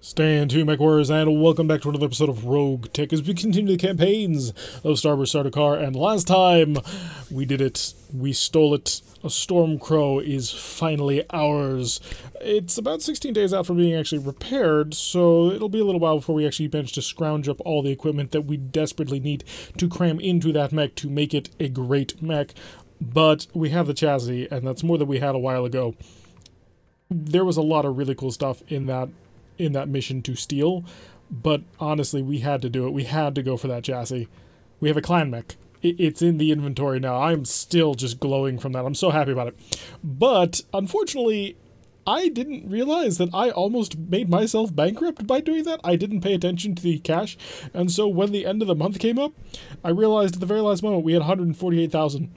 Stand to MechWarriors, and welcome back to another episode of RogueTech as we continue the campaigns of Starburst Sardaukar. And last time, we did it. We stole it. A Stormcrow is finally ours. It's about 16 days out from being actually repaired, so it'll be a little while before we actually manage to scrounge up all the equipment that we desperately need to cram into that mech to make it a great mech. But we have the chassis, and that's more than we had a while ago. There was a lot of really cool stuff in that mission to steal, but honestly, we had to do it. We had to go for that chassis. We have a clan mech. It's in the inventory now. I'm still just glowing from that. I'm so happy about it. But, unfortunately, I didn't realize that I almost made myself bankrupt by doing that. I didn't pay attention to the cash, and so when the end of the month came up, I realized at the very last moment we had 148,000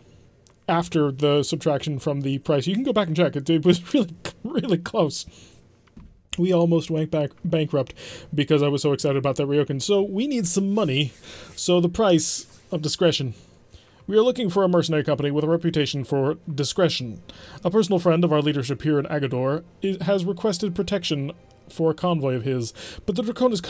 after the subtraction from the price. You can go back and check. It was really, really close. We almost went bankrupt because I was so excited about that Ryokan. So we need some money. So the price of discretion. We are looking for a mercenary company with a reputation for discretion. A personal friend of our leadership here in Agador has requested protection for a convoy of his, but the Draconis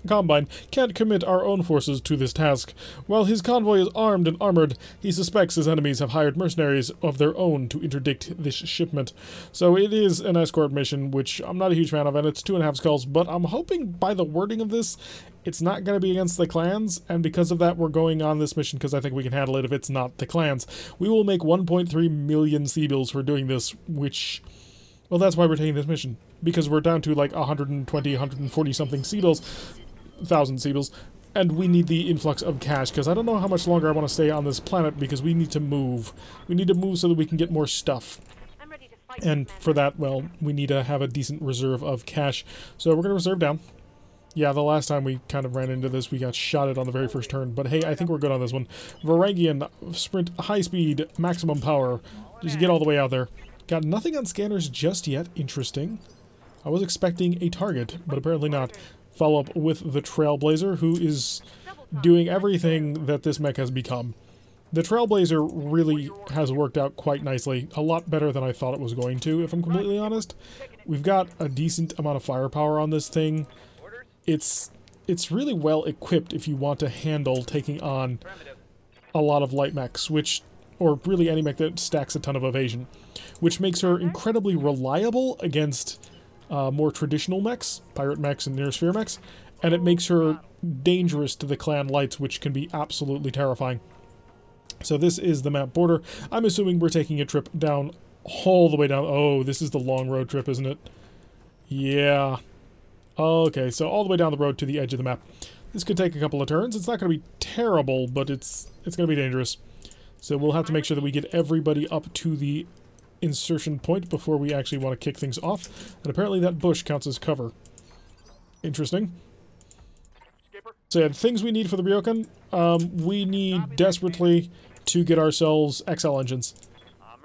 Combine can't commit our own forces to this task. While his convoy is armed and armored, he suspects his enemies have hired mercenaries of their own to interdict this shipment. So it is an escort mission, which I'm not a huge fan of, and it's 2.5 skulls, but I'm hoping by the wording of this, it's not going to be against the clans, and because of that, we're going on this mission because I think we can handle it if it's not the clans. We will make 1.3 million C-bills for doing this, which... well, that's why we're taking this mission, because we're down to like 120, 140 something thousand C-bills, and we need the influx of cash, because I don't know how much longer I want to stay on this planet, because we need to move. We need to move so that we can get more stuff. And for that, well, we need to have a decent reserve of cash. So we're going to reserve down. Yeah, the last time we kind of ran into this, we got shotted on the very first turn, but hey, I think we're good on this one. Varangian, sprint, high speed, maximum power. Just get all the way out there. Got nothing on scanners just yet. Interesting. I was expecting a target, but apparently not. Follow up with the Trailblazer, who is doing everything that this mech has become. The Trailblazer really has worked out quite nicely. A lot better than I thought it was going to, if I'm completely honest. We've got a decent amount of firepower on this thing. It's really well equipped if you want to handle taking on a lot of light mechs, or really any mech that stacks a ton of evasion, which makes her incredibly reliable against more traditional mechs, pirate mechs and near sphere mechs, and it makes her dangerous to the clan lights, which can be absolutely terrifying. So this is the map border. I'm assuming we're taking a trip down, all the way down. Oh, this is the long road trip, isn't it? Yeah. Okay, so all the way down the road to the edge of the map. This could take a couple of turns. It's not going to be terrible, but it's going to be dangerous. So we'll have to make sure that we get everybody up to the insertion point before we actually want to kick things off. And apparently that bush counts as cover. Interesting. So yeah, things we need for the Ryokan. We need desperately to get ourselves XL engines.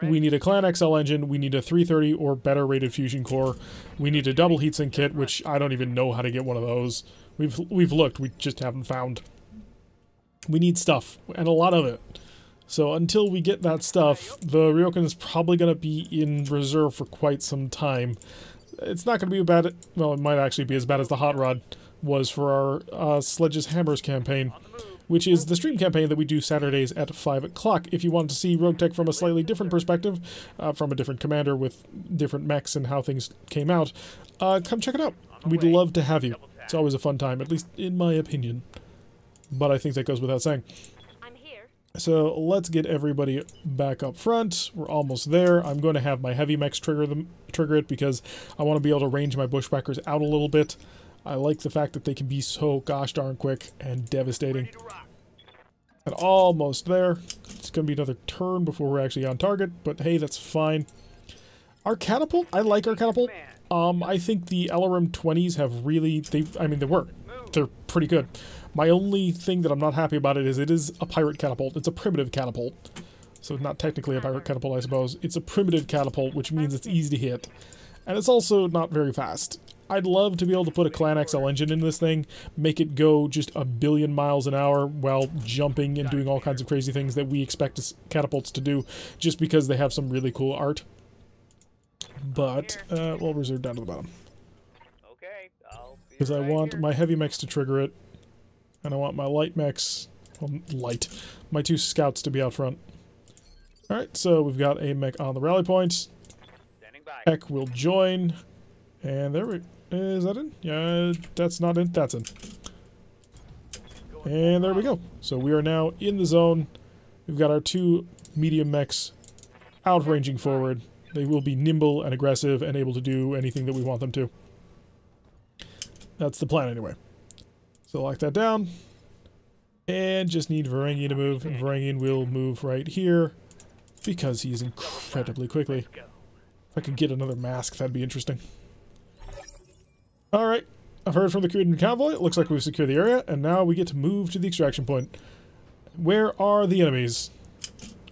We need a Clan XL engine, we need a 330 or better rated fusion core, we need a double heatsink kit, which I don't even know how to get one of those. We've looked, we just haven't found. We need stuff, and a lot of it. So until we get that stuff, the Ryokan is probably going to be in reserve for quite some time. It's not going to be bad, well, it might actually be as bad as the Hot Rod was for our Sledges Hammers campaign, which is the stream campaign that we do Saturdays at 5 o'clock. If you want to see RogueTech from a slightly different perspective, from a different commander with different mechs and how things came out, come check it out. We'd love to have you. It's always a fun time, at least in my opinion. But I think that goes without saying. So let's get everybody back up front. We're almost there. I'm going to have my heavy mechs trigger it because I want to be able to range my bushwhackers out a little bit. I like the fact that they can be so gosh darn quick and devastating. And almost there. It's going to be another turn before we're actually on target, but hey, that's fine. Our catapult, I like our catapult. I think the LRM 20s have really, they're pretty good. My only thing that I'm not happy about it is a pirate catapult. It's a primitive catapult. So not technically a pirate catapult, I suppose. It's a primitive catapult, which means it's easy to hit. And it's also not very fast. I'd love to be able to put a Clan XL engine in this thing, make it go just 1 billion miles an hour while jumping and doing all kinds of crazy things that we expect catapults to do, just because they have some really cool art. But we'll reserve down to the bottom. Because I want my heavy mechs to trigger it. And I want my light mechs... Well, light. My 2 scouts to be out front. Alright, so we've got a mech on the rally point. Ek will join. And there we... Is that in? Yeah, that's not in. That's in. And there we go. So we are now in the zone. We've got our 2 medium mechs outranging forward. They will be nimble and aggressive and able to do anything that we want them to. That's the plan anyway. So lock that down. And just need Varangian to move. And Varangian will move right here because he's incredibly quickly. If I could get another mask, that'd be interesting. Alright. I've heard from the Cretan convoy. It looks like we've secured the area. And now we get to move to the extraction point. Where are the enemies?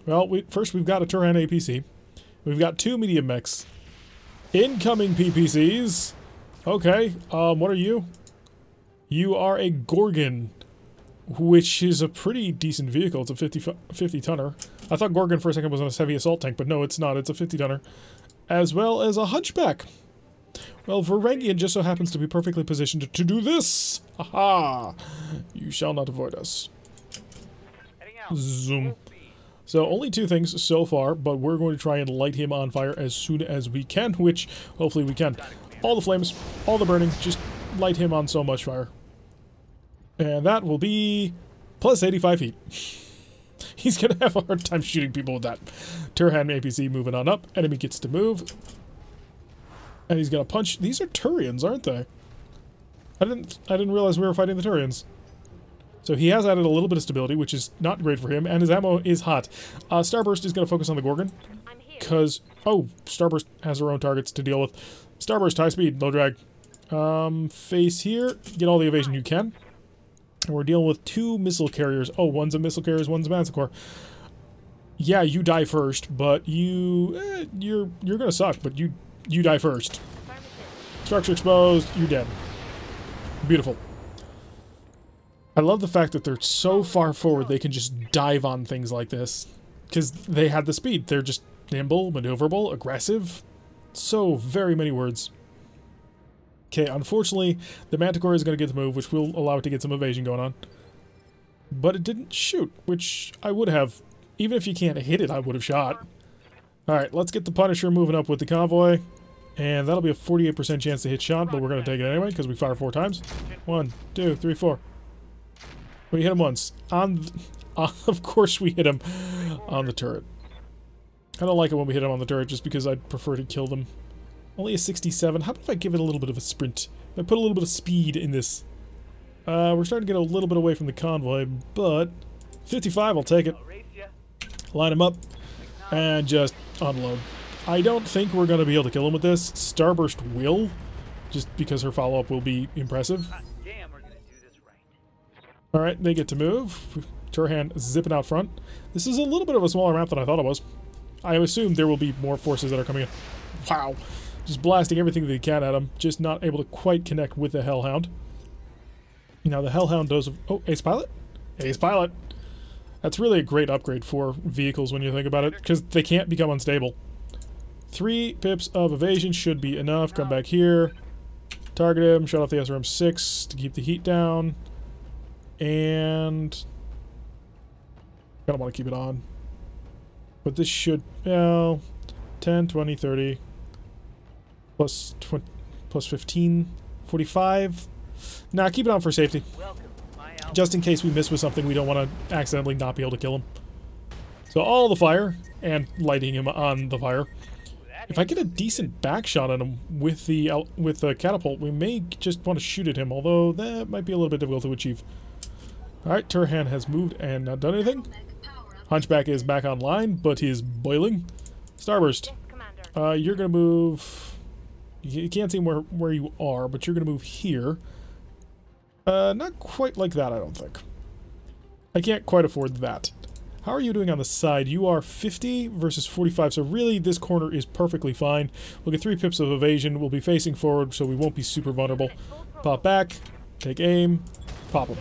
Well, first we've got a Turan APC. We've got 2 medium mechs. Incoming PPCs. Okay, what are you? You are a Gorgon, which is a pretty decent vehicle. It's a 50 tonner. I thought Gorgon for a second was a heavy assault tank, but no, it's not. It's a 50 tonner. As well as a Hunchback. Well, Varangian just so happens to be perfectly positioned to do this. Aha! You shall not avoid us. Zoom. So only 2 things so far, but we're going to try and light him on fire as soon as we can, which hopefully we can. All the flames, all the burning, just light him on so much fire. And that will be plus 85 feet. He's going to have a hard time shooting people with that. Turhan APC moving on up. Enemy gets to move. And he's going to punch. These are Turians, aren't they? I didn't realize we were fighting the Turians. So he has added a little bit of stability, which is not great for him, and his ammo is hot. Starburst is going to focus on the Gorgon, because... Oh, Starburst has her own targets to deal with. Starburst, high speed, low drag. Face here, get all the evasion you can. And we're dealing with 2 missile carriers. Oh, one's a missile carrier, one's a manticore. Yeah, you die first, but you're going to suck, but you die first. Structure exposed, you're dead. Beautiful. I love the fact that they're so far forward they can just dive on things like this. Because they had the speed. They're just nimble, maneuverable, aggressive. So very many words. Okay, unfortunately, the Manticore is going to get the move, which will allow it to get some evasion going on. But it didn't shoot, which I would have. Even if you can't hit it, I would have shot. Alright, let's get the Punisher moving up with the convoy. And that'll be a 48% chance to hit shot, but we're going to take it anyway, because we fire 4 times. 1, 2, 3, 4. We hit him once. Of course we hit him on the turret. I don't like it when we hit him on the turret just because I'd prefer to kill them. Only a 67. How about if I give it a little bit of a sprint? If I put a little bit of speed in this. We're starting to get a little bit away from the convoy, but 55, I'll take it. Line him up and just unload. I don't think we're going to be able to kill him with this. Starburst will, just because her follow-up will be impressive. Alright, they get to move. Turhan zipping out front. This is a little bit of a smaller map than I thought it was. I assume there will be more forces that are coming in. Wow. Just blasting everything that they can at him. Just not able to quite connect with the Hellhound. Now the Hellhound does... Oh, Ace Pilot? Ace Pilot. That's really a great upgrade for vehicles when you think about it, because they can't become unstable. 3 pips of evasion should be enough. Come back here. Target him. Shut off the SRM-6 to keep the heat down. And... I don't want to keep it on. But this should... Well... 10, 20, 30... Plus 20, plus 15... 45... Nah, keep it on for safety. Just in case we miss with something, we don't want to accidentally not be able to kill him. So all the fire, and lighting him on the fire. If I get a decent back shot on him with the catapult, we may just want to shoot at him, although that might be a little bit difficult to achieve. Alright, Turhan has moved and not done anything. Hunchback is back online, but he is boiling. Starburst, you're going to move... You can't see where you are, but you're going to move here. Not quite like that, I don't think. I can't quite afford that. How are you doing on the side? You are 50 versus 45, so really this corner is perfectly fine. We'll get 3 pips of evasion. We'll be facing forward, so we won't be super vulnerable. Pop back, take aim, pop them.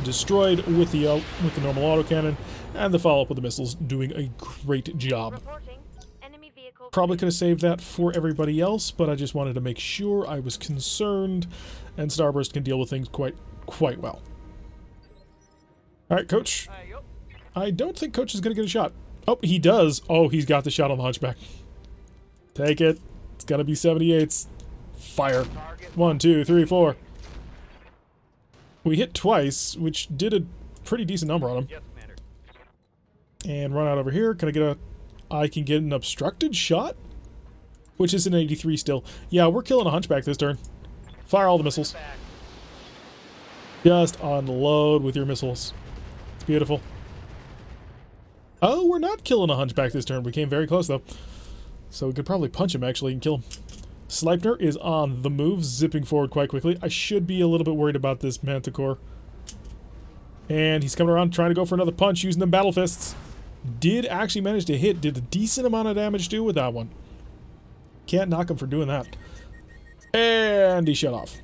Destroyed with the normal autocannon, and the follow-up with the missiles doing a great job. Probably could have saved that for everybody else, but I just wanted to make sure. I was concerned, and Starburst can deal with things quite well. Alright, Coach. I don't think Coach is going to get a shot. Oh, he does. Oh, he's got the shot on the Hunchback. Take it. It's got to be 78s. Fire. 1, 2, 3, 4. We hit twice, which did a pretty decent number on him. And run out over here. Can I get a... I can get an obstructed shot? Which is an 83 still. Yeah, we're killing a Hunchback this turn. Fire all the missiles. Just unload with your missiles. It's beautiful. Oh, we're not killing a Hunchback this turn. We came very close, though. So we could probably punch him, actually, and kill him. Sleipnir is on the move, zipping forward quite quickly. I should be a little bit worried about this Manticore. And he's coming around trying to go for another punch using them Battle Fists. Did actually manage to hit. Did a decent amount of damage too with that one. Can't knock him for doing that. And he shut off.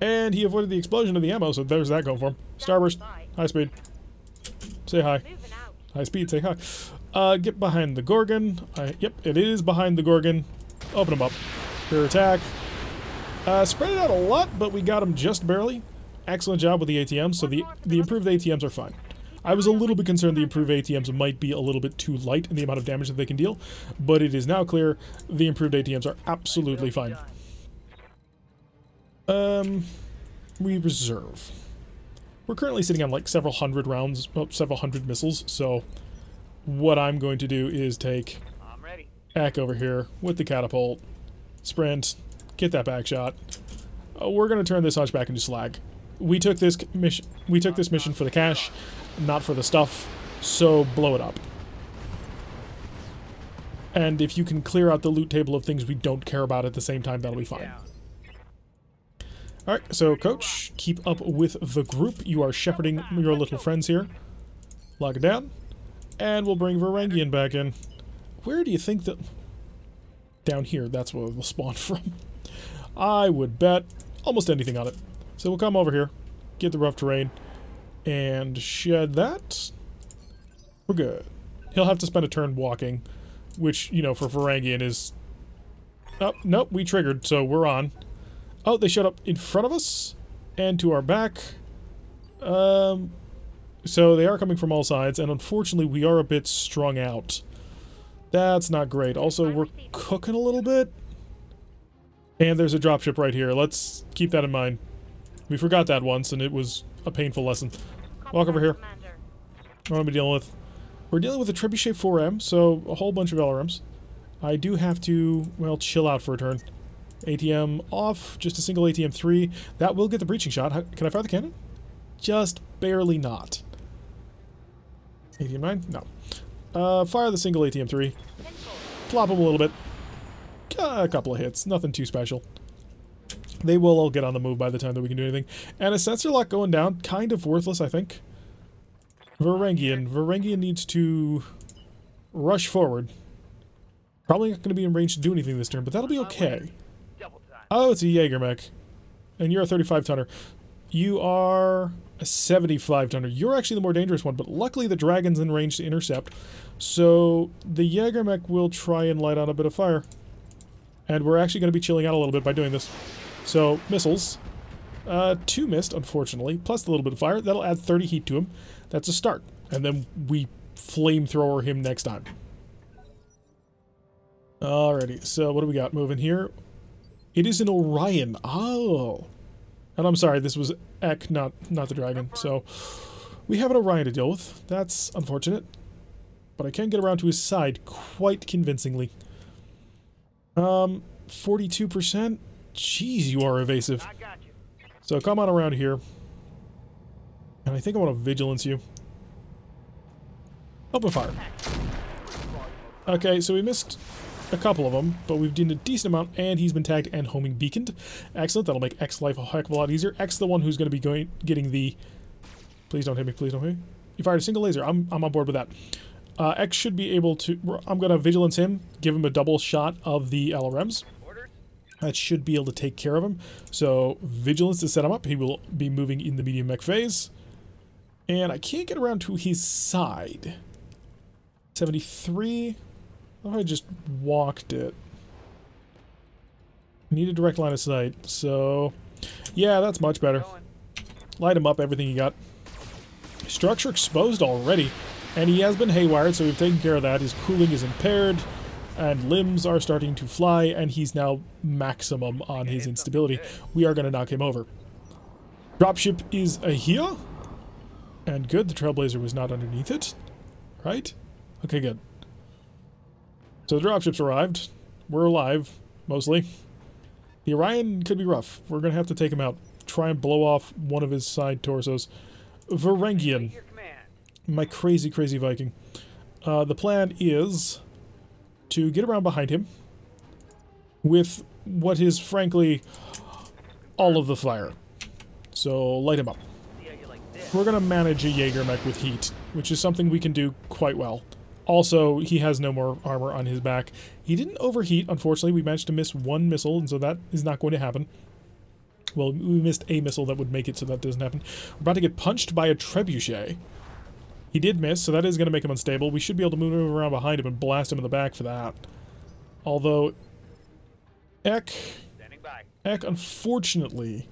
And he avoided the explosion of the ammo, so there's that going for him. Starburst, high speed. Say hi. High speed, say hi. Get behind the Gorgon. Yep, it is behind the Gorgon. Open him up. Rear attack. Spread it out a lot, but we got him just barely. Excellent job with the ATMs, so the improved ATMs are fine. I was a little bit concerned the improved ATMs might be a little bit too light in the amount of damage that they can deal, but it is now clear the improved ATMs are absolutely fine. We reserve. We're currently sitting on like several hundred rounds, several hundred missiles, so what I'm going to do is take Eck over here with the catapult, sprint, get that back shot. We're going to turn this Hunchback into slag. We took this mission for the cash, not for the stuff, so blow it up. And if you can clear out the loot table of things we don't care about at the same time, that'll be fine. Alright, so Coach, keep up with the group. You are shepherding your little friends here. Lock it down. And we'll bring Varangian back in. Where do you think that... Down here, that's where we'll spawn from. I would bet almost anything on it. So we'll come over here, get the rough terrain, and shed that. We're good. He'll have to spend a turn walking, which, you know, for Varangian is... Oh, nope, we triggered, so we're on. Oh, they showed up in front of us and to our back. So they are coming from all sides, and unfortunately we are a bit strung out. That's not great. Also, we're cooking a little bit. And there's a dropship right here. Let's keep that in mind. We forgot that once, and it was a painful lesson. Walk over here. What am I dealing with? We're dealing with a Trebuchet 4M, so a whole bunch of LRMs. I do have to, well, chill out for a turn. ATM off, just a single ATM 3. That will get the breaching shot. Can I fire the cannon? Just barely not. ATM 9? No. Fire the single ATM 3. Plop him a little bit. A couple of hits. Nothing too special. They will all get on the move by the time that we can do anything. And a sensor lock going down. Kind of worthless, I think. Varangian. Varangian needs to rush forward. Probably not going to be in range to do anything this turn, but that'll be okay. Oh, it's a Jaeger mech. And you're a 35-tonner. You are a 75-tonner. You're actually the more dangerous one, but luckily the dragon's in range to intercept. So the Jaeger mech will try and light on a bit of fire. And we're actually going to be chilling out a little bit by doing this. So, missiles. 2 missed, unfortunately, plus a little bit of fire. That'll add 30 heat to him. That's a start. And then we flamethrower him next time. Alrighty, so what do we got moving here? It is an Orion. Oh. And I'm sorry, this was Eck, not the dragon. So, we have an Orion to deal with. That's unfortunate. But I can get around to his side quite convincingly. 42%? Jeez, you are evasive. So come on around here. And I think I want to vigilance you. Open fire. Okay, so we missed a couple of them, but we've done a decent amount, and he's been tagged and homing beaconed. Excellent, that'll make X's life a heck of a lot easier. X the one who's going to be getting the... Please don't hit me, please don't hit me. You fired a single laser, I'm on board with that. X should be able to... I'm going to vigilance him, give him a double shot of the LRMs. That should be able to take care of him. So, vigilance to set him up. He will be moving in the medium mech phase. And I can't get around to his side. 73. What if I just walked it? Need a direct line of sight, so... Yeah, that's much better. Light him up, everything you got. Structure exposed already, and he has been haywired, so we've taken care of that. His cooling is impaired, and limbs are starting to fly, and he's now maximum on his instability. We are going to knock him over. Dropship is here, and good, the Trailblazer was not underneath it, right? Okay, good. So the dropship's arrived. We're alive, mostly. The Orion could be rough. We're going to have to take him out. Try and blow off one of his side torsos. Varangian. My crazy, crazy Viking. The plan is to get around behind him with what is, frankly, all of the fire. So, light him up. We're going to manage a Jaeger mech with heat, which is something we can do quite well. Also, he has no more armor on his back. He didn't overheat, unfortunately. We managed to miss one missile, and so that is not going to happen. Well, we missed a missile that would make it so that doesn't happen. We're about to get punched by a trebuchet. He did miss, so that is going to make him unstable. We should be able to move him around behind him and blast him in the back for that. Although, Ek, unfortunately,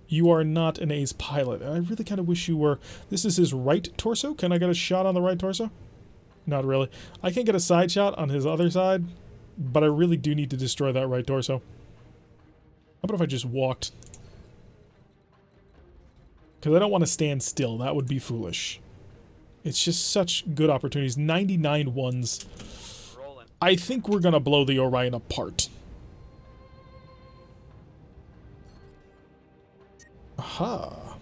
you are not an ace pilot. I really kind of wish you were. This is his right torso. Can I get a shot on the right torso? Not really. I can get a side shot on his other side, but I really do need to destroy that right torso. How about if I just walked? Because I don't want to stand still. That would be foolish. It's just such good opportunities. 99 ones. I think we're going to blow the Orion apart. Aha.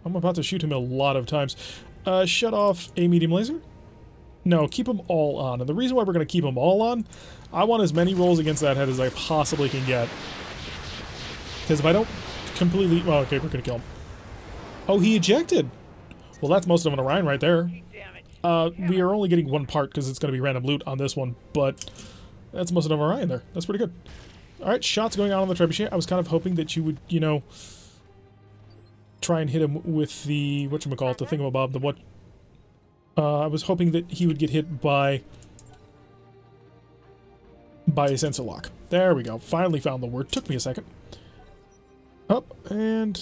I'm about to shoot him a lot of times. Shut off a medium laser? No, keep them all on. And the reason why we're going to keep them all on, I want as many rolls against that head as I possibly can get. Because if I don't completely... Well, okay, we're going to kill him. Oh, he ejected! Well, that's most of an Orion right there. We are only getting one part because it's going to be random loot on this one, but that's most of an Orion there. That's pretty good. Alright, shots going on the trebuchet. I was kind of hoping that you would, you know, try and hit him with the, whatchamacallit, the thingamabob, the what... I was hoping that he would get hit by a sensor lock. There we go. Finally found the word. Took me a second. Up, and...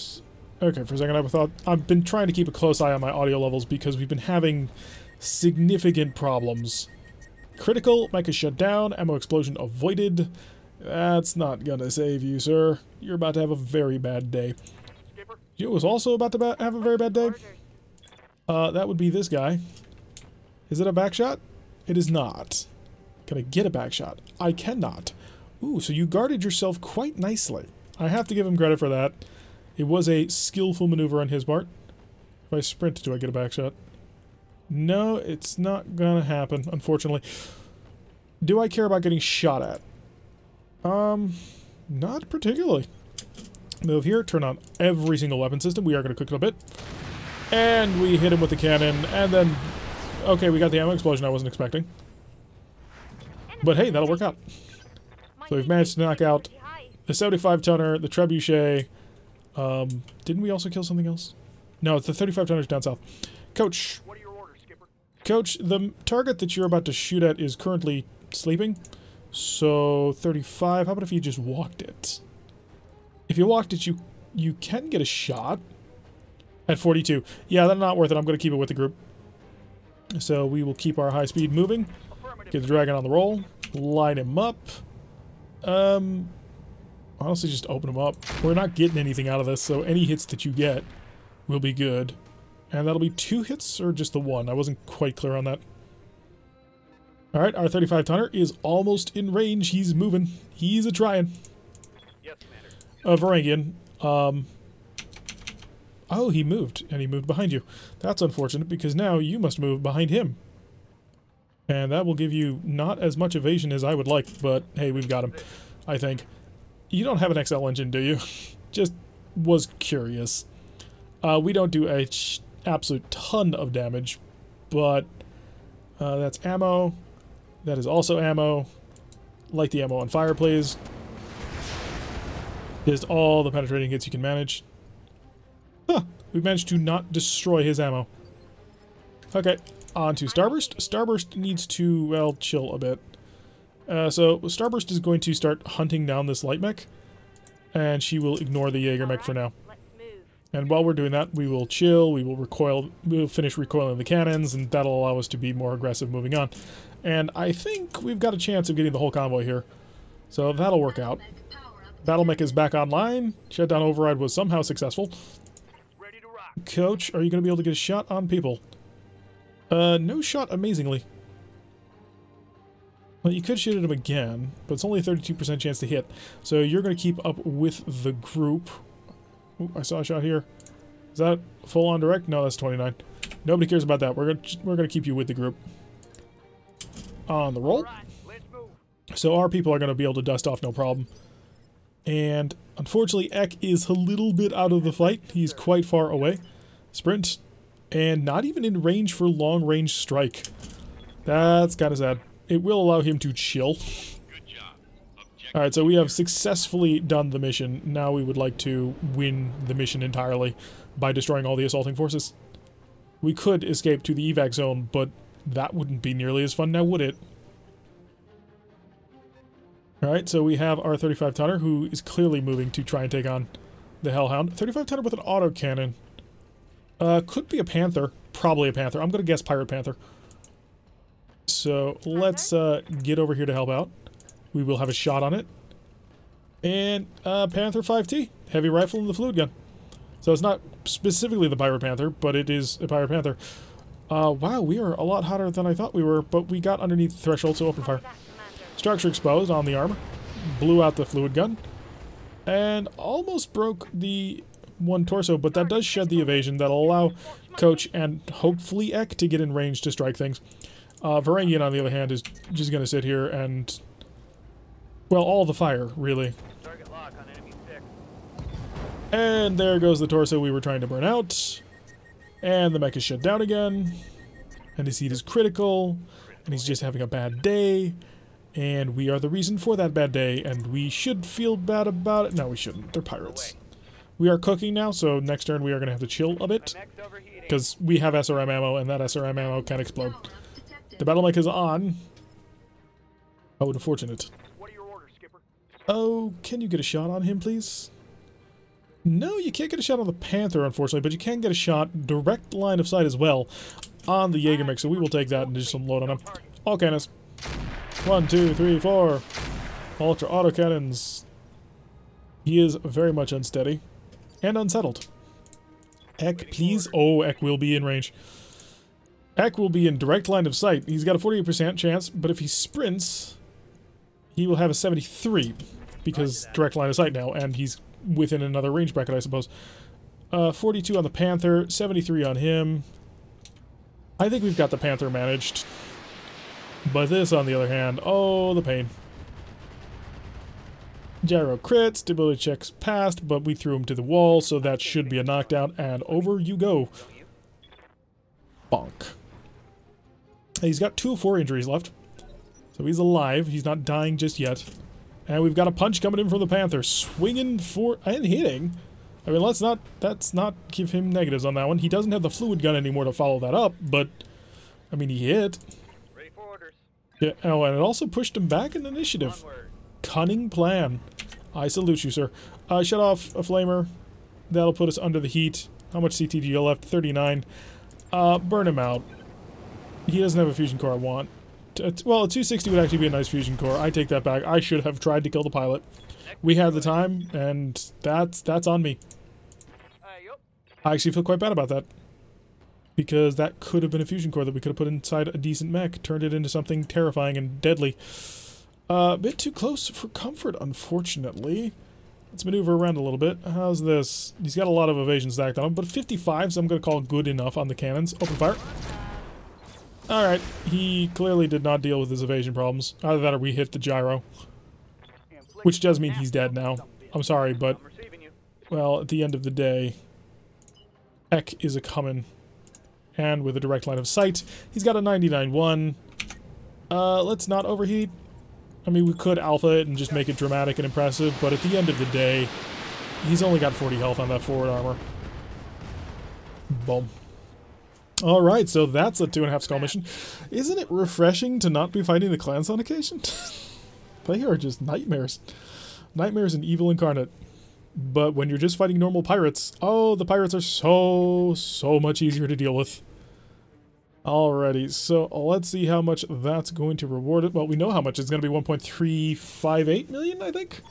Okay, for a second I thought... I've been trying to keep a close eye on my audio levels because we've been having significant problems. Critical, mic is shut down, ammo explosion avoided. That's not gonna save you, sir. You're about to have a very bad day. You was also about to have a very bad day? That would be this guy. Is it a back shot? It is not. Can I get a back shot? I cannot. Ooh, so you guarded yourself quite nicely. I have to give him credit for that. It was a skillful maneuver on his part. If I sprint, do I get a back shot? No, it's not gonna happen, unfortunately. Do I care about getting shot at? Not particularly. Move here, turn on every single weapon system. We are gonna cook it a bit. And we hit him with the cannon, and then... Okay, we got the ammo explosion I wasn't expecting. But hey, that'll work out. So we've managed to knock out the 75-tonner, the trebuchet. Didn't we also kill something else? No, it's the 35-tonners down south. Coach. What are your orders, Skipper? Coach, the target that you're about to shoot at is currently sleeping. So, 35. How about if you just walked it? If you walked it, you can get a shot. At 42. Yeah, that's not worth it. I'm going to keep it with the group. So we will keep our high speed moving. Get the dragon on the roll. Line him up. Honestly, just open him up. We're not getting anything out of this, so any hits that you get will be good. And that'll be 2 hits, or just the 1? I wasn't quite clear on that. Alright, our 35-tonner is almost in range. He's moving. He's a-trying. Yes, Commander. Varangian. Oh, he moved, and he moved behind you. That's unfortunate, because now you must move behind him. And that will give you not as much evasion as I would like, but hey, we've got him, I think. You don't have an XL engine, do you? Just was curious. We don't do a absolute ton of damage, but that's ammo. That is also ammo. Light the ammo on fire, please. Just all the penetrating hits you can manage. Huh, we managed to not destroy his ammo. Okay, on to Starburst. Starburst needs to, well, chill a bit. So Starburst is going to start hunting down this light mech, and she will ignore the Jaeger mech for now. And while we're doing that, we will chill, we will recoil, we will finish recoiling the cannons, and that'll allow us to be more aggressive moving on. And I think we've got a chance of getting the whole convoy here. So that'll work out. BattleMech is back online. Shutdown override was somehow successful. Ready to rock. Coach, are you going to be able to get a shot on people? No shot, amazingly. Well, you could shoot at him again, but it's only a 32% chance to hit. So you're going to keep up with the group. Ooh, I saw a shot here. Is that full on direct? No, that's 29. Nobody cares about that. We're gonna keep you with the group. On the roll. Right, let's move. So our people are gonna be able to dust off no problem. And unfortunately, Ek is a little bit out of the fight. He's quite far away. Sprint, and not even in range for long range strike. That's kind of sad. It will allow him to chill. Alright, so we have successfully done the mission. Now we would like to win the mission entirely by destroying all the assaulting forces. We could escape to the evac zone, but that wouldn't be nearly as fun now, would it? Alright, so we have our 35-tonner, who is clearly moving to try and take on the Hellhound. 35-tonner with an autocannon. Could be a Panther. Probably a Panther. I'm going to guess Pirate Panther. So let's get over here to help out. We will have a shot on it. And Panther 5T, heavy rifle and the fluid gun. So it's not specifically the Pirate Panther, but it is a Pirate Panther. Wow, we are a lot hotter than I thought we were, but we got underneath the threshold, so open fire. Structure exposed on the armor. Blew out the fluid gun. And almost broke the one torso, but that does shed the evasion. That'll allow Coach and hopefully Ek to get in range to strike things. Varangian, on the other hand, is just going to sit here and... well, all the fire, really. Target lock on enemy 6. And there goes the torso we were trying to burn out. And the mech is shut down again. And his heat is critical. And he's just having a bad day. And we are the reason for that bad day. And we should feel bad about it. No, we shouldn't. They're pirates. We are cooking now, so next turn we are going to have to chill a bit. Because we have SRM ammo, and that SRM ammo can explode. The BattleMech is on. Oh, unfortunate. Oh, can you get a shot on him, please? No, you can't get a shot on the Panther, unfortunately, but you can get a shot, direct line of sight as well, on the Jaegermech, so we will take that and just unload on him. All cannons. 1, 2, 3, 4. Ultra autocannons. He is very much unsteady. And unsettled. Ek, please. Oh, Ek will be in range. Ek will be in direct line of sight. He's got a 48% chance, but if he sprints, he will have a 73, because direct line of sight now, and he's within another range bracket, I suppose. 42 on the Panther, 73 on him. I think we've got the Panther managed. But this, on the other hand, oh, the pain. Gyro crit, stability checks passed, but we threw him to the wall, so that should be a knockdown, and over you go. Bonk. He's got 2 of 4 injuries left. So he's alive. He's not dying just yet. And we've got a punch coming in from the Panther. Swinging for... and hitting. I mean, let's not give him negatives on that one. He doesn't have the fluid gun anymore to follow that up, but... I mean, he hit. Ready for orders. Yeah, oh, and it also pushed him back in initiative. Cunning plan. I salute you, sir. Shut off a flamer. That'll put us under the heat. How much CT do you left? 39. Burn him out. He doesn't have a fusion core I want. Well, a 260 would actually be a nice fusion core. I take that back. I should have tried to kill the pilot. We had the time, and that's on me. I actually feel quite bad about that. Because that could have been a fusion core that we could have put inside a decent mech. Turned it into something terrifying and deadly. A bit too close for comfort, unfortunately. Let's maneuver around a little bit. How's this? He's got a lot of evasion stacked on him, but 55, so I'm going to call good enough on the cannons. Open fire. Alright, he clearly did not deal with his evasion problems. Either that or we hit the gyro. Which does mean he's dead now. I'm sorry, but... well, at the end of the day... Ek is a-coming. And with a direct line of sight, he's got a 99-1. Let's not overheat. I mean, we could alpha it and just make it dramatic and impressive, but at the end of the day, he's only got 40 health on that forward armor. Boom. Alright, so that's a 2.5 skull mission. Isn't it refreshing to not be fighting the clans on occasion? They are just nightmares. Nightmares and evil incarnate. But when you're just fighting normal pirates, oh, the pirates are so much easier to deal with. Alrighty, so let's see how much that's going to reward it. Well, we know how much. It's going to be 1.358 million, I think.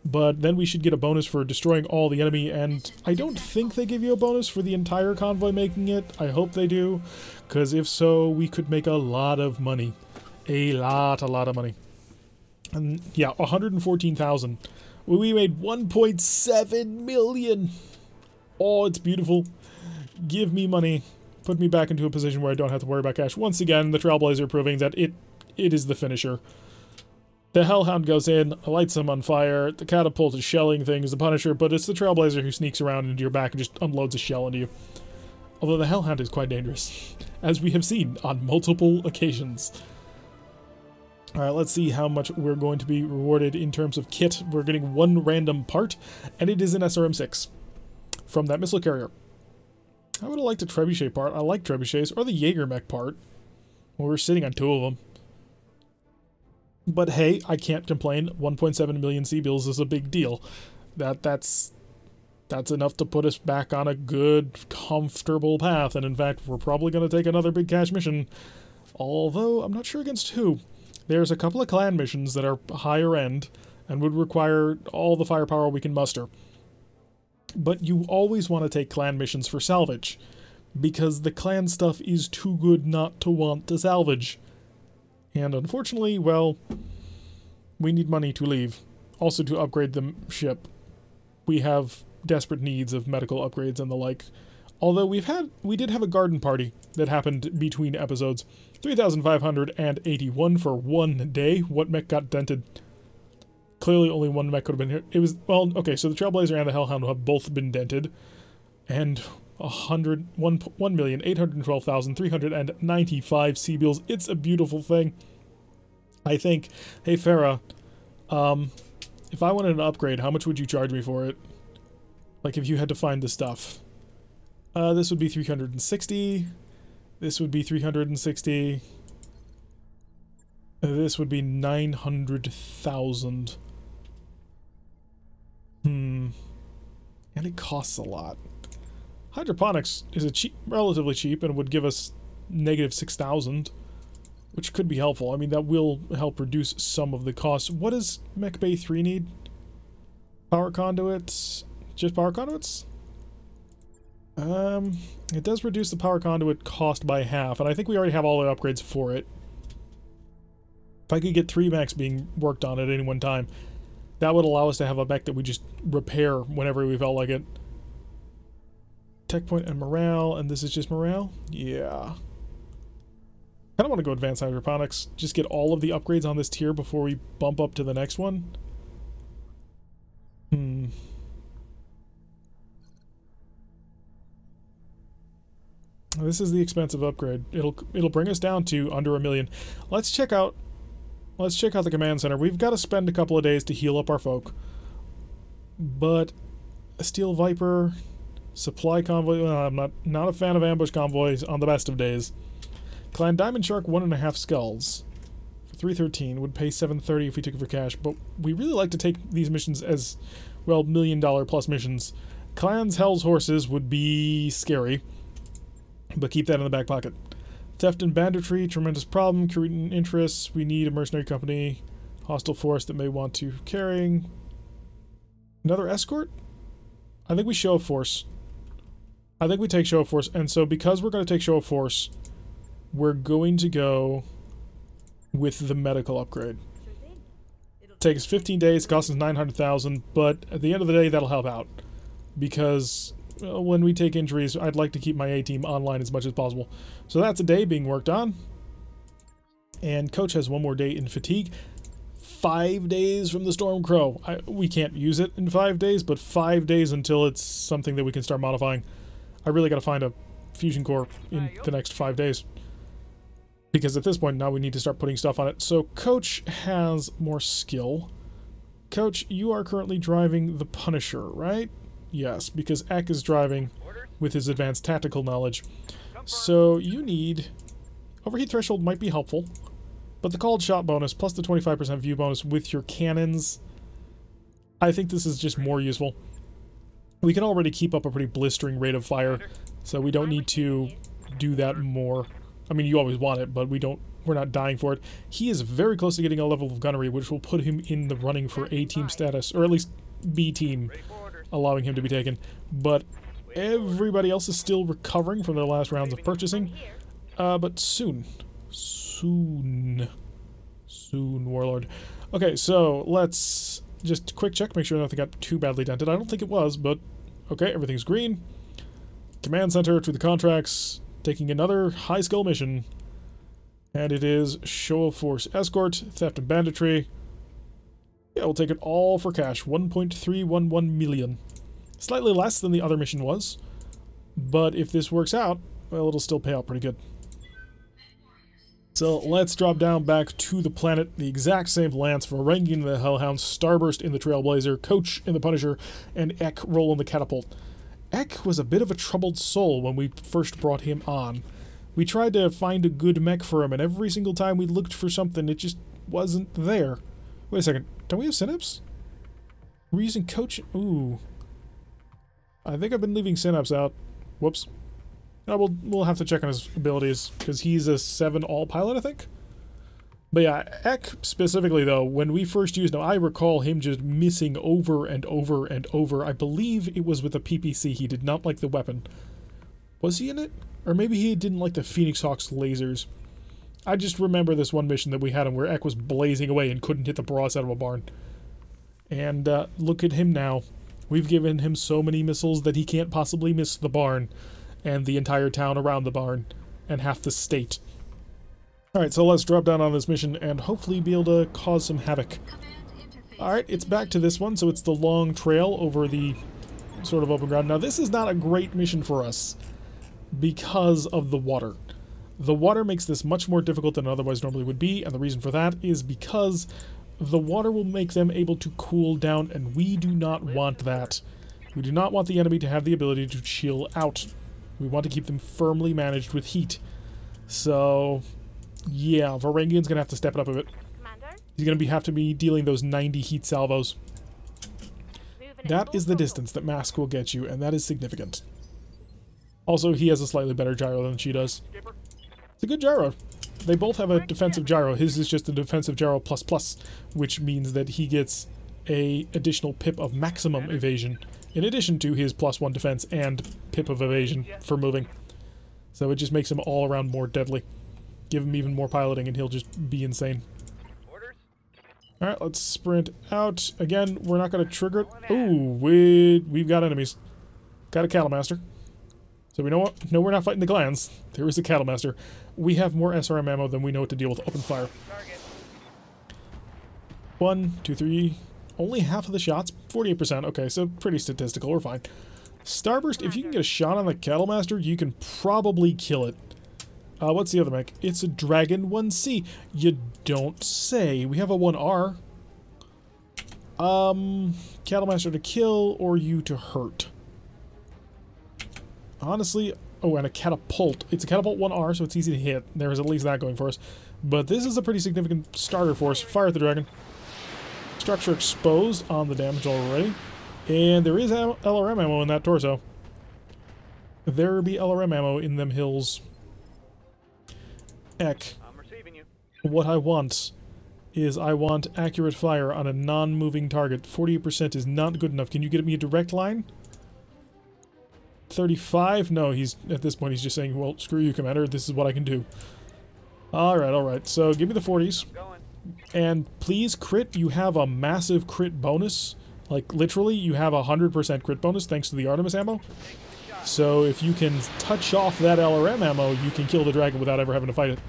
But then we should get a bonus for destroying all the enemy, and I don't think they give you a bonus for the entire convoy making it. I hope they do, because if so, we could make a lot of money. A lot of money. And yeah, 114,000. We made 1.7 million. Oh, it's beautiful. Give me money. Put me back into a position where I don't have to worry about cash. Once again, the Trailblazer proving that it is the finisher. The Hellhound goes in, lights them on fire. The Catapult is shelling things, the Punisher, but it's the Trailblazer who sneaks around into your back and just unloads a shell into you. Although the Hellhound is quite dangerous, as we have seen on multiple occasions. Alright, let's see how much we're going to be rewarded in terms of kit. We're getting one random part, and it is an SRM-6 from that missile carrier. I would have liked a Trebuchet part. I like Trebuchets, or the Jaeger mech part. Well, we're sitting on two of them. But hey, I can't complain. 1.7 million Seabills is a big deal. That's enough to put us back on a good, comfortable path. And in fact, we're probably going to take another big cash mission. Although, I'm not sure against who. There's a couple of clan missions that are higher end and would require all the firepower we can muster. But you always want to take clan missions for salvage, because the clan stuff is too good not to want to salvage. And unfortunately, well, we need money to leave. Also to upgrade the ship. We have desperate needs of medical upgrades and the like. Although we did have a garden party that happened between episodes. 3,581 for one day. What mech got dented? Clearly only one mech could have been here. It was, well, okay, so the Trailblazer and the Hellhound have both been dented. And 1,812,395 Seabills. It's a beautiful thing. I think, hey Farah, if I wanted an upgrade, how much would you charge me for it? Like if you had to find the stuff. This would be 360. This would be 360. This would be 900,000. And it costs a lot. Hydroponics is relatively cheap and would give us negative 6,000, which could be helpful. I mean, that will help reduce some of the costs. What does Mech Bay 3 need? Power conduits? Just power conduits? It does reduce the power conduit cost by half, and I think we already have all the upgrades for it. If I could get 3 mechs being worked on at any one time, that would allow us to have a mech that we just repair whenever we felt like it. Tech point and morale, and this is just morale? Yeah. I kind of want to go advanced hydroponics. Just get all of the upgrades on this tier before we bump up to the next one. This is the expensive upgrade. It'll bring us down to under 1 million. Let's check out the command center. We've got to spend a couple of days to heal up our folk. But a Steel Viper, supply convoy. Well, I'm not a fan of ambush convoys on the best of days. Clan Diamond Shark 1.5 skulls for 313 would pay 730 if we took it for cash. But we really like to take these missions as, well, $1 million plus missions. Clan's Hell's Horses would be scary, but keep that in the back pocket. Theft and banditry, tremendous problem. Creating interests, we need a mercenary company. Hostile force that may want to carrying. Another escort? I think we show of force. I think we take show of force, and so because we're going to take show of force, we're going to go with the medical upgrade. Take us 15 days, cost us 900,000, but at the end of the day, that'll help out. Because when we take injuries, I'd like to keep my A-team online as much as possible. So that's a day being worked on. And Coach has one more day in fatigue. 5 days from the Storm Crow. We can't use it in 5 days, but 5 days until it's something that we can start modifying. I really got to find a fusion core in the next 5 days. Because at this point, now we need to start putting stuff on it. So Coach has more skill. Coach, you are currently driving the Punisher, right? Yes, because Eck is driving with his advanced tactical knowledge. So you need... Overheat threshold might be helpful. But the called shot bonus plus the 25% view bonus with your cannons, I think this is just more useful. We can already keep up a pretty blistering rate of fire, so we don't need to do that more. I mean, you always want it, but we're not dying for it. He is very close to getting a level of gunnery, which will put him in the running for A-team status, or at least B-team, allowing him to be taken. But everybody else is still recovering from their last rounds of purchasing. But soon, Warlord. Okay, so let's just quick check, make sure nothing got too badly dented. I don't think it was, but okay, everything's green. Command center to the contracts, taking another high skill mission. And it is show of force escort, theft and banditry. Yeah, we'll take it all for cash, 1.311 million. Slightly less than the other mission was, but if this works out, well, it'll still pay out pretty good. So let's drop down back to the planet, the exact same Lance, Varangian in the Hellhound, Starburst in the Trailblazer, Coach in the Punisher, and Ek roll in the Catapult. Ek was a bit of a troubled soul when we first brought him on. We tried to find a good mech for him, and every single time we looked for something, it just wasn't there. Wait a second, don't we have Synapse? We're using Coach... Ooh. I think I've been leaving Synapse out. Whoops. We'll have to check on his abilities, because he's a 7 all pilot, I think? But yeah, Ek specifically, though, when we first used him, I recall him just missing over and over and over. I believe it was with the PPC. He did not like the weapon. Was he in it? Or maybe he didn't like the Phoenix Hawk's lasers. I just remember this one mission that we had him where Ek was blazing away and couldn't hit the broads out of a barn. And look at him now. We've given him so many missiles that he can't possibly miss the barn and the entire town around the barn and half the state. Alright, so let's drop down on this mission and hopefully be able to cause some havoc. Alright, it's back to this one, so it's the long trail over the sort of open ground. Now, this is not a great mission for us because of the water. The water makes this much more difficult than it otherwise normally would be, and the reason for that is because the water will make them able to cool down, and we do not want that. We do not want the enemy to have the ability to chill out. We want to keep them firmly managed with heat. So, yeah, Varangian's going to have to step it up a bit. He's going to have to be dealing those 90 heat salvos. That is the distance that Mask will get you, and that is significant. Also, he has a slightly better gyro than she does. It's a good gyro. They both have a defensive gyro. His is just a defensive gyro ++, which means that he gets a additional pip of maximum evasion, in addition to his +1 defense and pip of evasion for moving. So it just makes him all around more deadly. Give him even more piloting and he'll just be insane. Alright, let's sprint out. Again, we're not going to trigger it. Ooh, we've got enemies. Got a Cattle Master. So we know what? No, we're not fighting the Glands. There is a Cattle Master. We have more SRM ammo than we know what to deal with open fire. 1, 2, 3. Only half of the shots. 48%. Okay, so pretty statistical. We're fine. Starburst, if you can get a shot on the Cattle Master, you can probably kill it. What's the other mech? It's a Dragon 1C. You don't say. We have a 1R. Cattle Master to kill or you to hurt. Honestly, oh, and a Catapult. It's a Catapult 1R, so it's easy to hit. There's at least that going for us. But this is a pretty significant starter force. Fire at the Dragon. Structure exposed on the damage already. And there is LRM ammo in that torso. There be LRM ammo in them hills. Ek. What I want is I want accurate fire on a non-moving target. 48% is not good enough. Can you get me a direct line? 35? No, he's at this point he's just saying, well, screw you, Commander. This is what I can do. Alright, alright. So give me the 40s. And please crit. You have a massive crit bonus. Like, literally, you have a 100% crit bonus thanks to the Artemis ammo. So if you can touch off that LRM ammo, you can kill the dragon without ever having to fight it.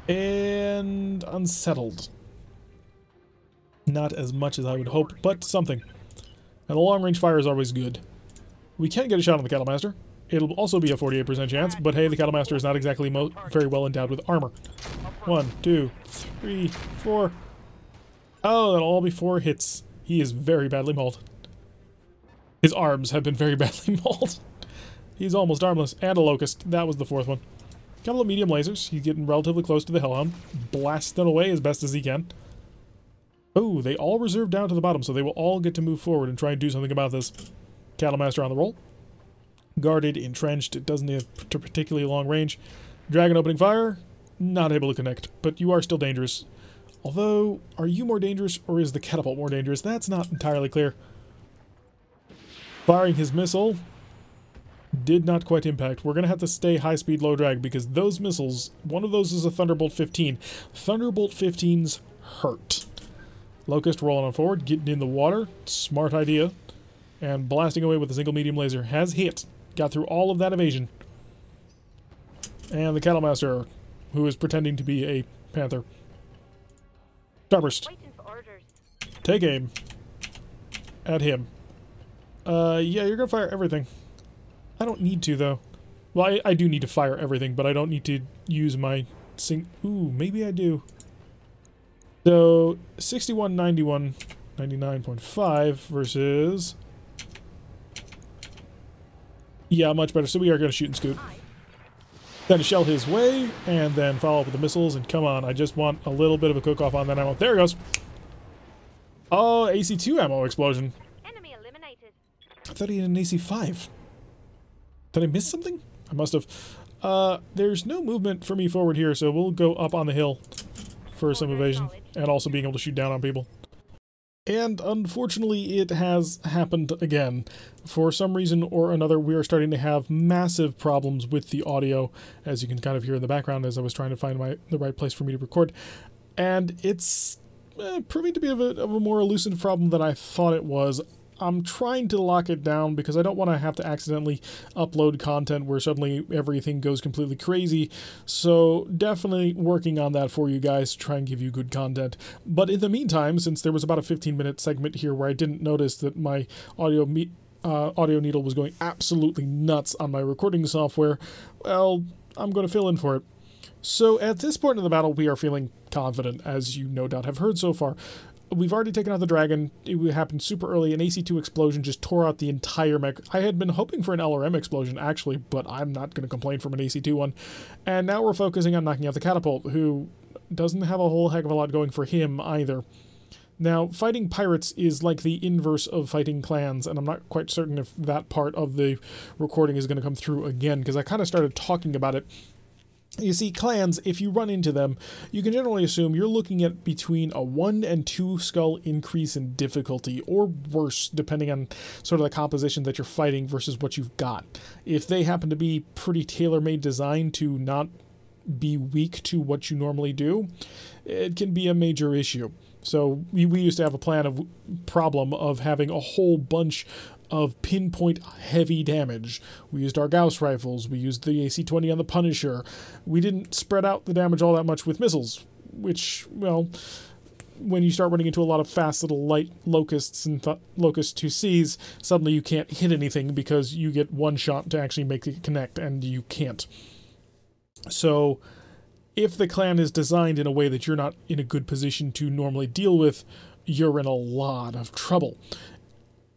And unsettled. Not as much as I would hope, but something. And the long-range fire is always good. We can get a shot on the Cattle Master. It'll also be a 48% chance, but hey, the Cattle Master is not exactly very well endowed with armor. 1, 2, 3, 4. Oh, that'll all be 4 hits. He is very badly mauled. His arms have been very badly mauled. He's almost armless. And a Locust. That was the 4th one. Couple of medium lasers. He's getting relatively close to the Hellhound. Blasting away as best as he can. Oh, they all reserve down to the bottom, so they will all get to move forward and try and do something about this. Cattlemaster on the roll. Guarded, entrenched. It doesn't have a particularly long range. Dragon opening fire. Not able to connect, but you are still dangerous. Although, are you more dangerous or is the catapult more dangerous? That's not entirely clear. Firing his missile did not quite impact. We're going to have to stay high speed, low drag because those missiles, one of those is a Thunderbolt 15. Thunderbolt 15s hurt. Locust rolling on forward, getting in the water. Smart idea. And blasting away with a single medium laser. Has hit. Got through all of that evasion. And the Cattlemaster, who is pretending to be a panther. Starburst. Take aim. At him. Yeah, you're gonna fire everything. I don't need to, though. Well, I do need to fire everything, but I don't need to use my Ooh, maybe I do. So, 61, 91, 99.5 versus... Yeah, much better. So we are going to shoot and scoot. Then to shell his way, and then follow up with the missiles, and come on, I just want a little bit of a cook-off on that ammo. There it goes! Oh, AC2 ammo explosion. Enemy eliminated. I thought he had an AC5. Did I miss something? I must have. There's no movement for me forward here, so we'll go up on the hill for some evasion, and also being able to shoot down on people. And unfortunately, it has happened again. For some reason or another, we are starting to have massive problems with the audio, as you can kind of hear in the background as I was trying to find the right place for me to record. And it's proving to be of a more elusive problem than I thought it was. I'm trying to lock it down because I don't want to have to accidentally upload content where suddenly everything goes completely crazy. So definitely working on that for you guys to try and give you good content. But in the meantime, since there was about a 15-minute segment here where I didn't notice that my audio needle was going absolutely nuts on my recording software, well, I'm going to fill in for it. So at this point in the battle, we are feeling confident, as you no doubt have heard so far. We've already taken out the dragon. It happened super early. An AC2 explosion just tore out the entire mech. I had been hoping for an LRM explosion, actually, but I'm not going to complain from an AC2 one. And now we're focusing on knocking out the catapult, who doesn't have a whole heck of a lot going for him either. Now, fighting pirates is like the inverse of fighting clans, and I'm not quite certain if that part of the recording is going to come through again, because I kind of started talking about it. You see, clans, if you run into them, you can generally assume you're looking at between a 1 and 2 skull increase in difficulty, or worse, depending on sort of the composition that you're fighting versus what you've got. If they happen to be pretty tailor-made designed to not be weak to what you normally do, it can be a major issue. So we used to have a problem of having a whole bunch of pinpoint heavy damage. We used our Gauss rifles, we used the AC-20 on the Punisher. We didn't spread out the damage all that much with missiles, which, well, when you start running into a lot of fast little light locusts and locust 2Cs, suddenly you can't hit anything because you get one shot to actually make it connect, and you can't. So if the clan is designed in a way that you're not in a good position to normally deal with, you're in a lot of trouble.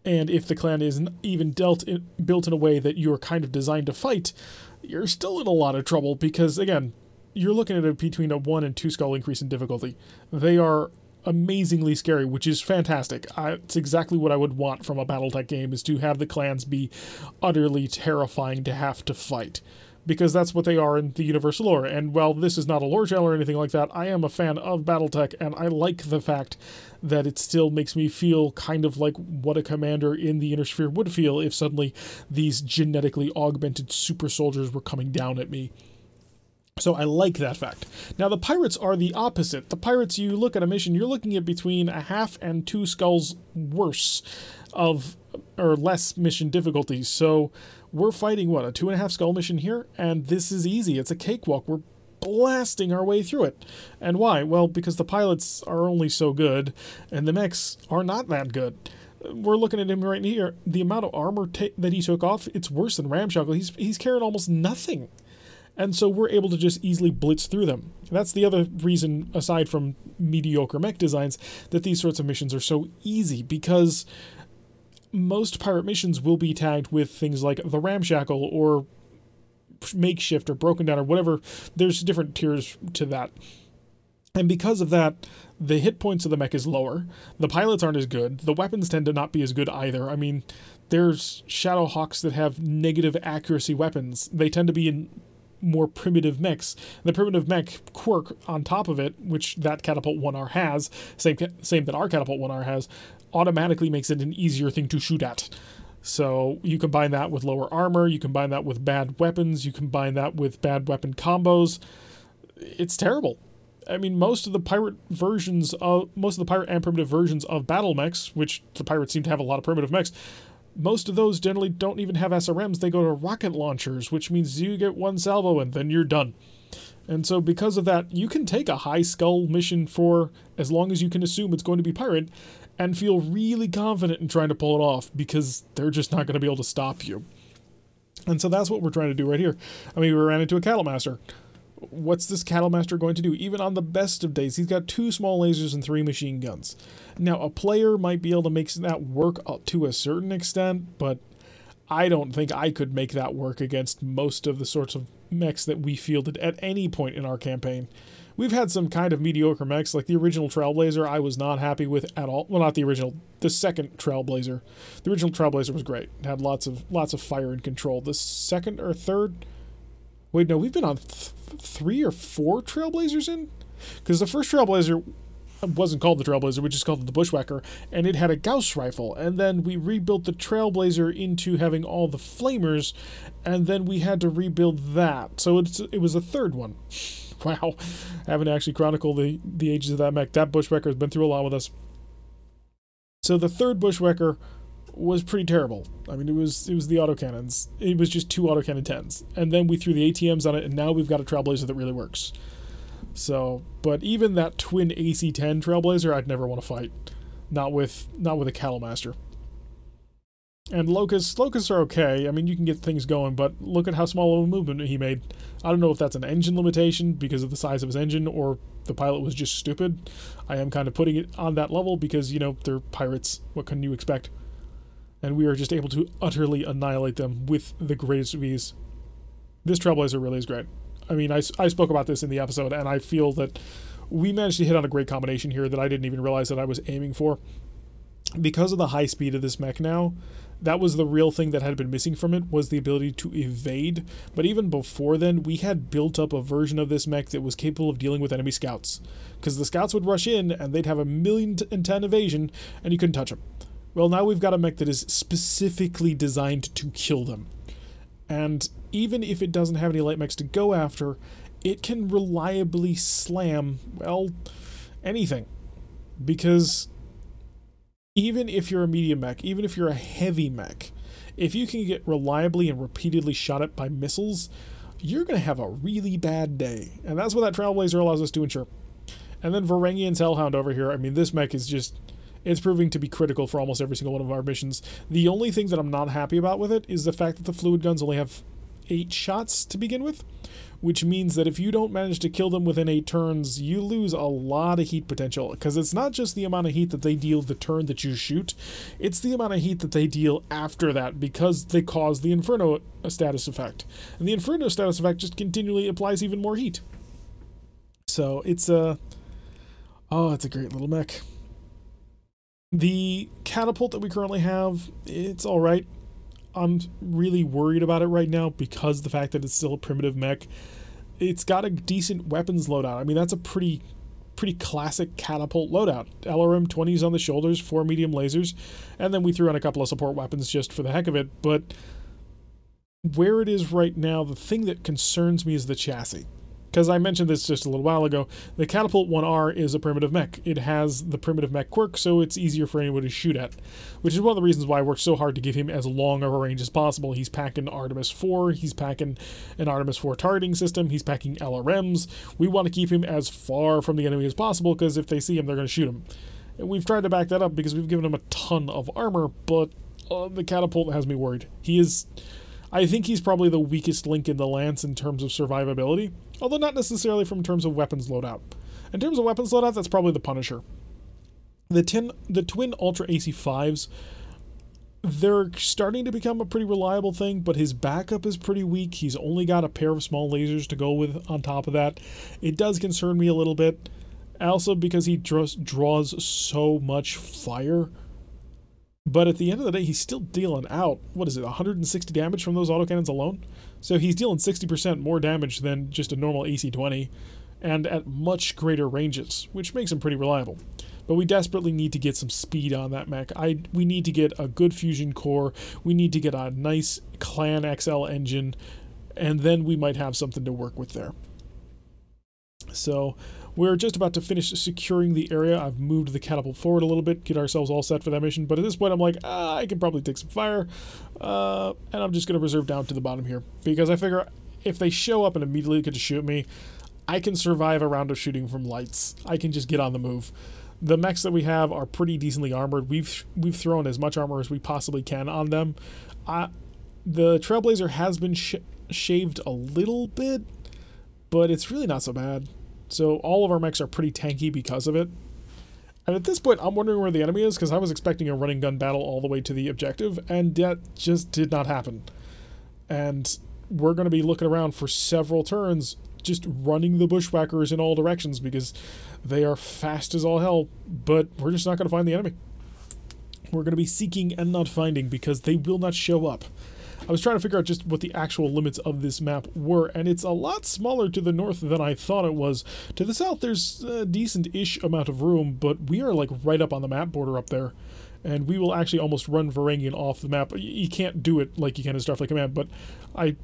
And if the clan isn't even built in a way that you're kind of designed to fight, you're still in a lot of trouble because, again, you're looking at it between a 1 and 2 skull increase in difficulty. They are amazingly scary, which is fantastic. It's exactly what I would want from a BattleTech game, is to have the clans be utterly terrifying to have to fight. Because that's what they are in the universal lore. And while this is not a lore channel or anything like that, I am a fan of BattleTech, and I like the fact that it still makes me feel kind of like what a commander in the Inner Sphere would feel if suddenly these genetically augmented super soldiers were coming down at me. So I like that fact. Now the pirates are the opposite. The pirates, you look at a mission, you're looking at between a half and 2 skulls worse of, or less mission difficulty. So we're fighting, what, a 2.5 skull mission here? And this is easy. It's a cakewalk. We're blasting our way through it. And why? Well, because the pilots are only so good, and the mechs are not that good. We're looking at him right here. The amount of armor that he took off, it's worse than Ramshackle. He's carrying almost nothing. And so we're able to just easily blitz through them. That's the other reason, aside from mediocre mech designs, that these sorts of missions are so easy, because most pirate missions will be tagged with things like the Ramshackle or makeshift or broken down or whatever. There's different tiers to that. And because of that, the hit points of the mech is lower. The pilots aren't as good. The weapons tend to not be as good either. I mean, there's Shadowhawks that have negative accuracy weapons. They tend to be in more primitive mechs. The primitive mech quirk on top of it, which that Catapult 1R has, same that our Catapult 1R has, automatically makes it an easier thing to shoot at. So you combine that with lower armor, you combine that with bad weapons, you combine that with bad weapon combos. It's terrible. I mean, most of the pirate and primitive versions of battle mechs, which the pirates seem to have a lot of primitive mechs, most of those generally don't even have SRMs. They go to rocket launchers, which means you get one salvo and then you're done. And so because of that, you can take a high skull mission for as long as you can assume it's going to be pirate and feel really confident in trying to pull it off because they're just not going to be able to stop you. And so that's what we're trying to do right here. I mean, we ran into a Cattle Master. What's this Cattle Master going to do? Even on the best of days, he's got 2 small lasers and 3 machine guns. Now, a player might be able to make that work up to a certain extent, but I don't think I could make that work against most of the sorts of mechs that we fielded at any point in our campaign. We've had some kind of mediocre mechs, like the original Trailblazer I was not happy with at all. Well, not the original, the second Trailblazer. The original Trailblazer was great. It had lots of fire and control. The second or third... Wait, no, we've been on 3 or 4 Trailblazers in? Because the first Trailblazer wasn't called the Trailblazer, we just called it the Bushwhacker, and it had a Gauss rifle, and then we rebuilt the Trailblazer into having all the flamers, and then we had to rebuild that. So it was a third one. Wow, I haven't actually chronicled the ages of that mech. That Bushwhacker has been through a lot with us. So the third Bushwhacker was pretty terrible. I mean, it was the autocannons. It was just 2 autocannon 10s. And then we threw the ATMs on it, and now we've got a Trailblazer that really works. So, but even that twin AC-10 Trailblazer, I'd never want to fight. Not with a Cattle Master. And Locusts are okay. I mean, you can get things going, but look at how small of a movement he made. I don't know if that's an engine limitation because of the size of his engine, or the pilot was just stupid. I am kind of putting it on that level because, you know, they're pirates. What can you expect? And we are just able to utterly annihilate them with the greatest of ease. This Trailblazer really is great. I mean, I spoke about this in the episode, and I feel that we managed to hit on a great combination here that I didn't even realize that I was aiming for. Because of the high speed of this mech now, that was the real thing that had been missing from it, was the ability to evade. But even before then, we had built up a version of this mech that was capable of dealing with enemy scouts. Because the scouts would rush in, and they'd have a 1,000,010 evasion, and you couldn't touch them. Well, now we've got a mech that is specifically designed to kill them. And even if it doesn't have any light mechs to go after, it can reliably slam, well, anything. Because even if you're a medium mech, even if you're a heavy mech, if you can get reliably and repeatedly shot at by missiles, you're going to have a really bad day. And that's what that Trailblazer allows us to ensure. And then Varangian's Hellhound over here, I mean, this mech is just... it's proving to be critical for almost every single one of our missions. The only thing that I'm not happy about with it is the fact that the fluid guns only have 8 shots to begin with, which means that if you don't manage to kill them within 8 turns, you lose a lot of heat potential, because it's not just the amount of heat that they deal the turn that you shoot, it's the amount of heat that they deal after that, because they cause the Inferno status effect. And the Inferno status effect just continually applies even more heat. So it's a... oh, it's a great little mech. The catapult that we currently have, it's alright. I'm really worried about it right now because of the fact that it's still a primitive mech. It's got a decent weapons loadout. I mean, that's a pretty classic catapult loadout. LRM 20s on the shoulders, 4 medium lasers, and then we threw in a couple of support weapons just for the heck of it. But where it is right now, the thing that concerns me is the chassis. Because I mentioned this just a little while ago, the Catapult 1R is a primitive mech. It has the primitive mech quirk, so it's easier for anyone to shoot at. Which is one of the reasons why I worked so hard to give him as long of a range as possible. He's packing Artemis 4, he's packing an Artemis 4 targeting system, he's packing LRMs. We want to keep him as far from the enemy as possible, because if they see him, they're going to shoot him. And we've tried to back that up because we've given him a ton of armor, but the Catapult has me worried. I think he's probably the weakest link in the lance in terms of survivability, although not necessarily from terms of weapons loadout. In terms of weapons loadout, that's probably the Punisher. The twin Ultra AC5s they're starting to become a pretty reliable thing, but his backup is pretty weak. He's only got a pair of small lasers to go with on top of that. It does concern me a little bit. Also because he draws so much fire. But at the end of the day, he's still dealing out, what is it, 160 damage from those autocannons alone? So he's dealing 60% more damage than just a normal AC-20, and at much greater ranges, which makes him pretty reliable. But we desperately need to get some speed on that mech. We need to get a good fusion core, we need to get a nice Clan XL engine, and then we might have something to work with there. So we're just about to finish securing the area. I've moved the catapult forward a little bit, get ourselves all set for that mission. But at this point, I'm like, I can probably take some fire. And I'm just going to reserve down to the bottom here. Because I figure if they show up and immediately get to shoot me, I can survive a round of shooting from lights. I can just get on the move. The mechs that we have are pretty decently armored. We've thrown as much armor as we possibly can on them. The Trailblazer has been shaved a little bit, but it's really not so bad. So all of our mechs are pretty tanky because of it. And at this point, I'm wondering where the enemy is, because I was expecting a running gun battle all the way to the objective, and that just did not happen. And we're going to be looking around for several turns, just running the bushwhackers in all directions, because they are fast as all hell, but we're just not going to find the enemy. We're going to be seeking and not finding, because they will not show up. I was trying to figure out just what the actual limits of this map were, and it's a lot smaller to the north than I thought it was. To the south, there's a decent-ish amount of room, but we are like right up on the map border up there, and we will actually almost run Varangian off the map. You can't do it like you can in Starfleet Command, but I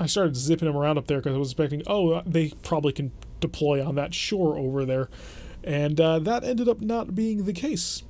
started zipping him around up there because I was expecting, oh, they probably can deploy on that shore over there, and that ended up not being the case.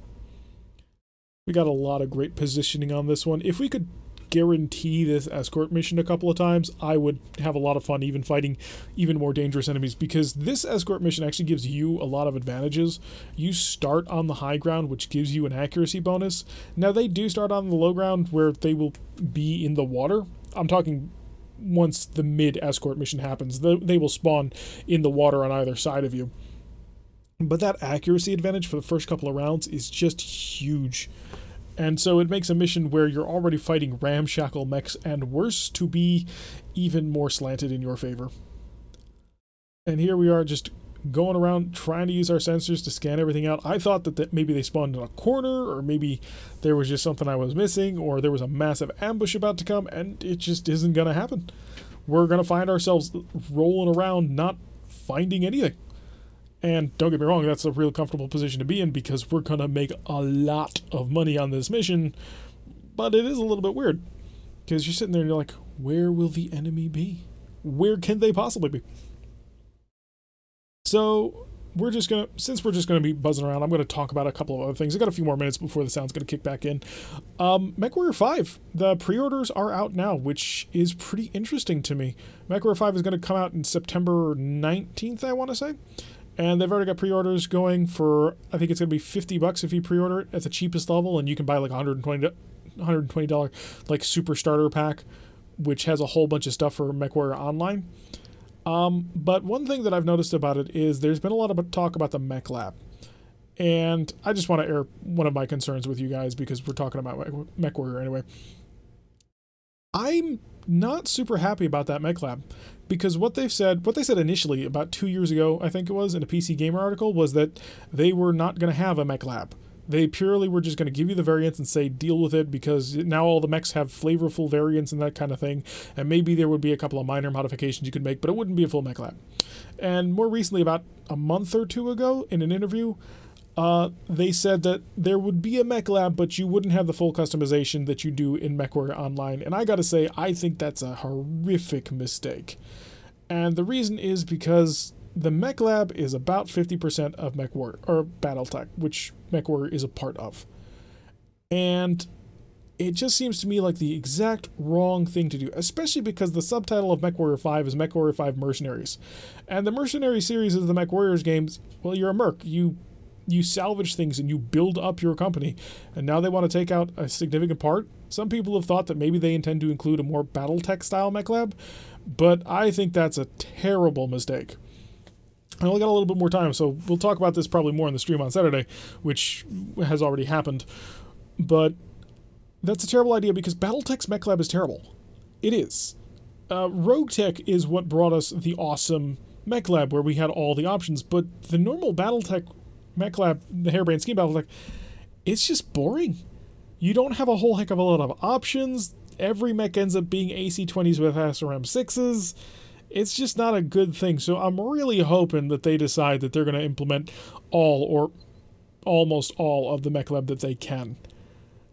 We got a lot of great positioning on this one. If we could guarantee this escort mission a couple of times, I would have a lot of fun even fighting even more dangerous enemies, because this escort mission actually gives you a lot of advantages. You start on the high ground, which gives you an accuracy bonus. Now they do start on the low ground where they will be in the water. I'm talking once the mid escort mission happens, they will spawn in the water on either side of you. But that accuracy advantage for the first couple of rounds is just huge. And so it makes a mission where you're already fighting ramshackle mechs and worse to be even more slanted in your favor. And here we are just going around trying to use our sensors to scan everything out. I thought that maybe they spawned in a corner, or maybe there was just something I was missing, or there was a massive ambush about to come, and it just isn't going to happen. We're going to find ourselves rolling around not finding anything. And don't get me wrong, that's a real comfortable position to be in, because we're going to make a lot of money on this mission. But it is a little bit weird, because you're sitting there and you're like, where will the enemy be? Where can they possibly be? So we're just going to, since we're just going to be buzzing around, I'm going to talk about a couple of other things. I got a few more minutes before the sound's going to kick back in. MechWarrior 5, the pre-orders are out now, which is pretty interesting to me. MechWarrior 5 is going to come out in September 19th, I want to say. And they've already got pre-orders going for, I think it's going to be $50 if you pre-order it at the cheapest level, and you can buy like $120 like super starter pack, which has a whole bunch of stuff for MechWarrior Online. But one thing that I've noticed about it is there's been a lot of talk about the Mech Lab. And I just want to air one of my concerns with you guys, because we're talking about MechWarrior anyway. I'm not super happy about that Mech Lab, because what they said initially about 2 years ago, I think it was, in a PC Gamer article, was that they were not going to have a Mech Lab. They purely were just going to give you the variants and say, deal with it, because now all the mechs have flavorful variants and that kind of thing, and maybe there would be a couple of minor modifications you could make, but it wouldn't be a full Mech Lab. And more recently, about a month or two ago, in an interview, they said that there would be a Mech Lab, but you wouldn't have the full customization that you do in MechWarrior Online. And I gotta say, I think that's a horrific mistake. And the reason is because the Mech Lab is about 50% of MechWarrior, or BattleTech, which MechWarrior is a part of. And it just seems to me like the exact wrong thing to do, especially because the subtitle of MechWarrior 5 is MechWarrior 5 Mercenaries. And the Mercenary series of the MechWarriors games, well, you're a merc. You salvage things and you build up your company, and now they want to take out a significant part. Some people have thought that maybe they intend to include a more BattleTech style Mech Lab, but I think that's a terrible mistake. I only got a little bit more time, so we'll talk about this probably more in the stream on Saturday, which has already happened. But That's a terrible idea because BattleTech's mech lab is terrible. It is. RogueTech is what brought us the awesome mech lab where we had all the options, but the normal BattleTech mech lab, the harebrained scheme BattleTech, it's just boring. You don't have a whole heck of a lot of options. Every mech ends up being AC-20s with SRM-6s. It's just not a good thing. So I'm really hoping that they decide that they're going to implement all or almost all of the mech lab that they can.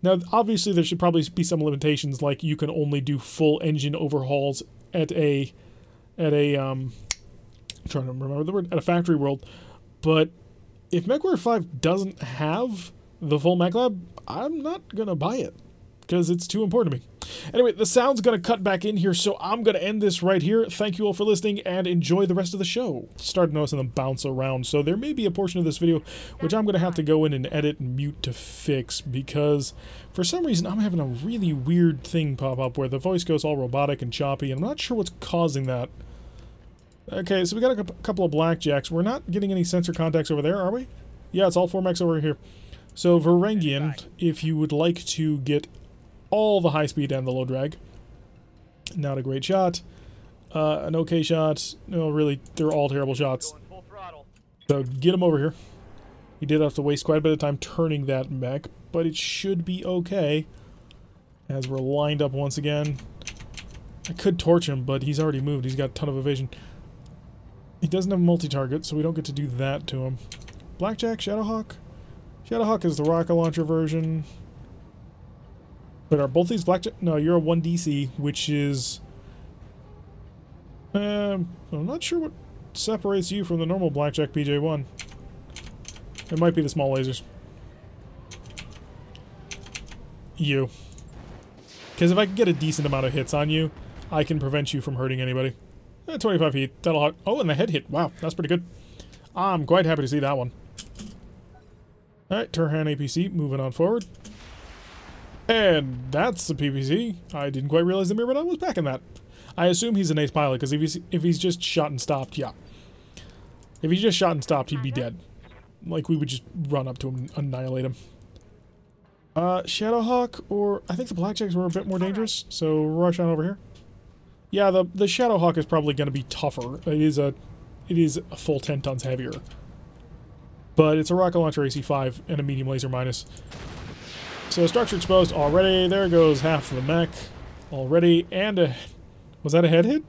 Now, obviously, there should probably be some limitations, like you can only do full engine overhauls at a I'm trying to remember the word, at a factory world. But if MechWarrior 5 doesn't have the full mech lab, I'm not gonna buy it because it's too important to me. Anyway, the sound's gonna cut back in here, so I'm gonna end this right here. Thank you all for listening and enjoy the rest of the show. Started noticing them bounce around, so there may be a portion of this video which I'm gonna have to go in and edit and mute to fix because for some reason I'm having a really weird thing pop up where the voice goes all robotic and choppy, and I'm not sure what's causing that. Okay, so we got a couple of blackjacks. We're not getting any sensor contacts over there, are we? Yeah, it's all 4 mechs over here. So Varangian, if you would like to get all the high speed and the low drag. Not a great shot. An okay shot. No, really, they're all terrible shots. So get him over here. He did have to waste quite a bit of time turning that mech, but it should be okay. As we're lined up once again. I could torch him, but he's already moved. He's got a ton of evasion. He doesn't have multi-target, so we don't get to do that to him. Blackjack, Shadowhawk. Shadowhawk is the rocket launcher version. But are both these blackjack? No, you're a 1DC, which is... I'm not sure what separates you from the normal blackjack PJ1. It might be the small lasers. You. Because if I can get a decent amount of hits on you, I can prevent you from hurting anybody. 25 feet. That'll hurt. Oh, and the head hit. Wow, that's pretty good. I'm quite happy to see that one. Alright, Turhan APC, moving on forward. And that's the PPC. I didn't quite realize the mirror, but I was packing that. I assume he's an ace pilot, because if he's just shot and stopped, yeah. If he's just shot and stopped, he'd be dead. Like, we would just run up to him and annihilate him. Shadowhawk, or... I think the Blackjacks were a bit more dangerous, so rush on over here. Yeah, the Shadowhawk is probably going to be tougher. It is a full 10 tons heavier. But it's a rocket launcher AC-5 and a medium laser minus. So structure exposed already. There goes half of the mech already. And a... Was that a head hit?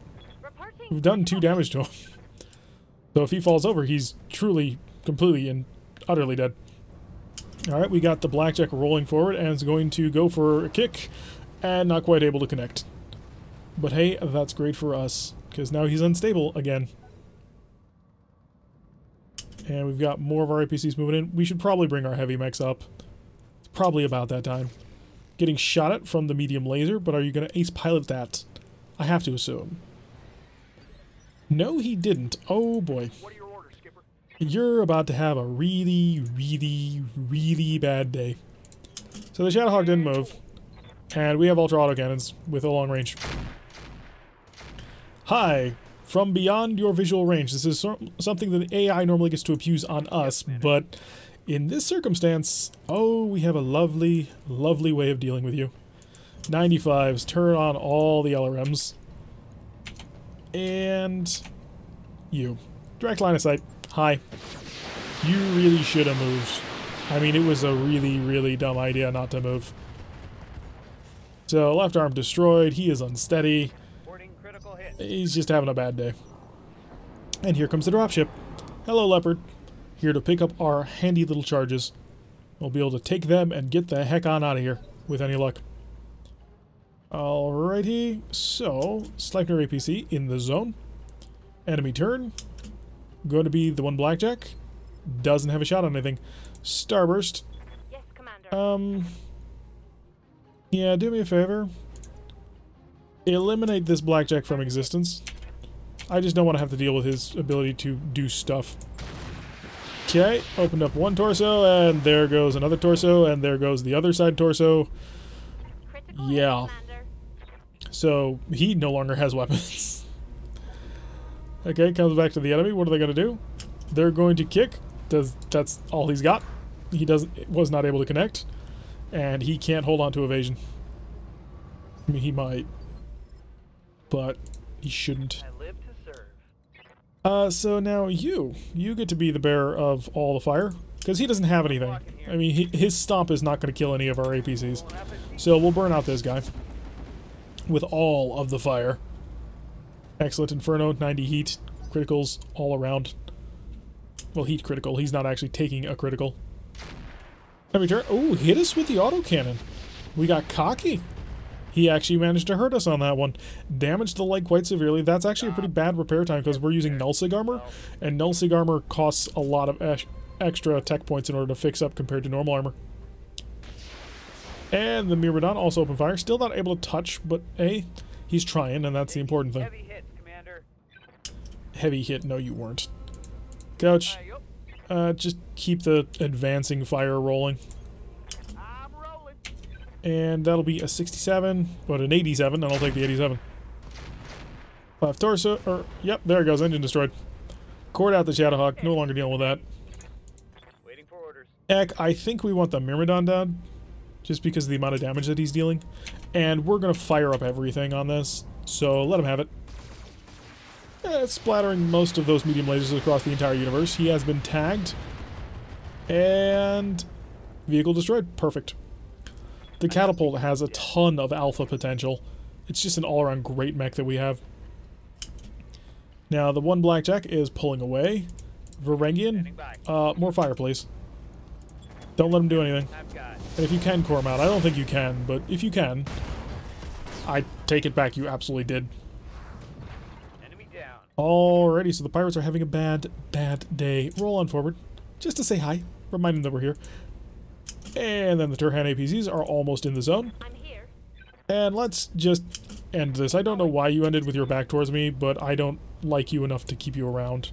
We've done 2 damage to him. So if he falls over, he's truly, completely, and utterly dead. Alright, we got the Blackjack rolling forward and is going to go for a kick and not quite able to connect. But hey, that's great for us, because now he's unstable again. And we've got more of our APCs moving in. We should probably bring our heavy mechs up. It's probably about that time. Getting shot at from the medium laser, but are you going to ace pilot that? I have to assume. No, he didn't. Oh boy. What are your orders, Skipper? You're about to have a really, really, really bad day. So the Shadowhawk didn't move. And we have ultra autocannons with a long range. Hi. From beyond your visual range. This is something that the AI normally gets to abuse on us, but in this circumstance, oh, we have a lovely, lovely way of dealing with you. 95s, turn on all the LRMs. And you. Direct line of sight. Hi. You really should have moved. I mean, it was a really, really dumb idea not to move. So, left arm destroyed. He is unsteady. He's just having a bad day. And here comes the dropship. Hello, Leopard. Here to pick up our handy little charges. We'll be able to take them and get the heck on out of here, with any luck. Alrighty, so, Sleipnir APC in the zone. Enemy turn. Going to be the one Blackjack. Doesn't have a shot on anything. Starburst. Yes, Commander. Yeah, do me a favor. Eliminate this Blackjack from existence. I just don't want to have to deal with his ability to do stuff. Okay, opened up one torso, and there goes another torso, and there goes the other side torso. Critical Yeah. hit, Commander. So, he no longer has weapons. Okay, comes back to the enemy. What are they going to do? They're going to kick. That's all he's got. He was not able to connect. And he can't hold on to evasion. I mean, he might. But he shouldn't. I live to serve. So now you get to be the bearer of all the fire. Because he doesn't have anything. I mean, his stomp is not going to kill any of our APCs. So we'll burn out this guy. With all of the fire. Excellent Inferno, 90 heat, criticals all around. Well, heat critical. He's not actually taking a critical. Every turn. Oh, hit us with the autocannon. We got cocky. He actually managed to hurt us on that one. Damaged the leg quite severely. That's actually a pretty bad repair time because we're using Nullsig armor. And Nullsig armor costs a lot of extra tech points in order to fix up compared to normal armor. And the Myrmidon also open fire. Still not able to touch, but hey, he's trying, and that's the important thing. Heavy hits, Commander. Heavy hit. No, you weren't. Couch. Just keep the advancing fire rolling. I'm rolling. And that'll be a 67, but an 87, and I'll take the 87. Left torso, or, yep, there it goes, engine destroyed. Cord out the Shadowhawk, no longer dealing with that. Waiting for orders. Eck, I think we want the Myrmidon down, just because of the amount of damage that he's dealing. And we're going to fire up everything on this, so let him have it. It's splattering most of those medium lasers across the entire universe. He has been tagged. And vehicle destroyed. Perfect. The catapult has a ton of alpha potential. It's just an all-around great mech that we have. Now, the one blackjack is pulling away. Varangian, more fire, please. Don't let him do anything. And if you can core him out, I don't think you can, but if you can, I take it back, you absolutely did. Alrighty, so the pirates are having a bad day. Roll on forward, just to say hi, remind them that we're here. And then the Turhan APCs are almost in the zone. I'm here. And let's just end this. I don't know why you ended with your back towards me, but I don't like you enough to keep you around.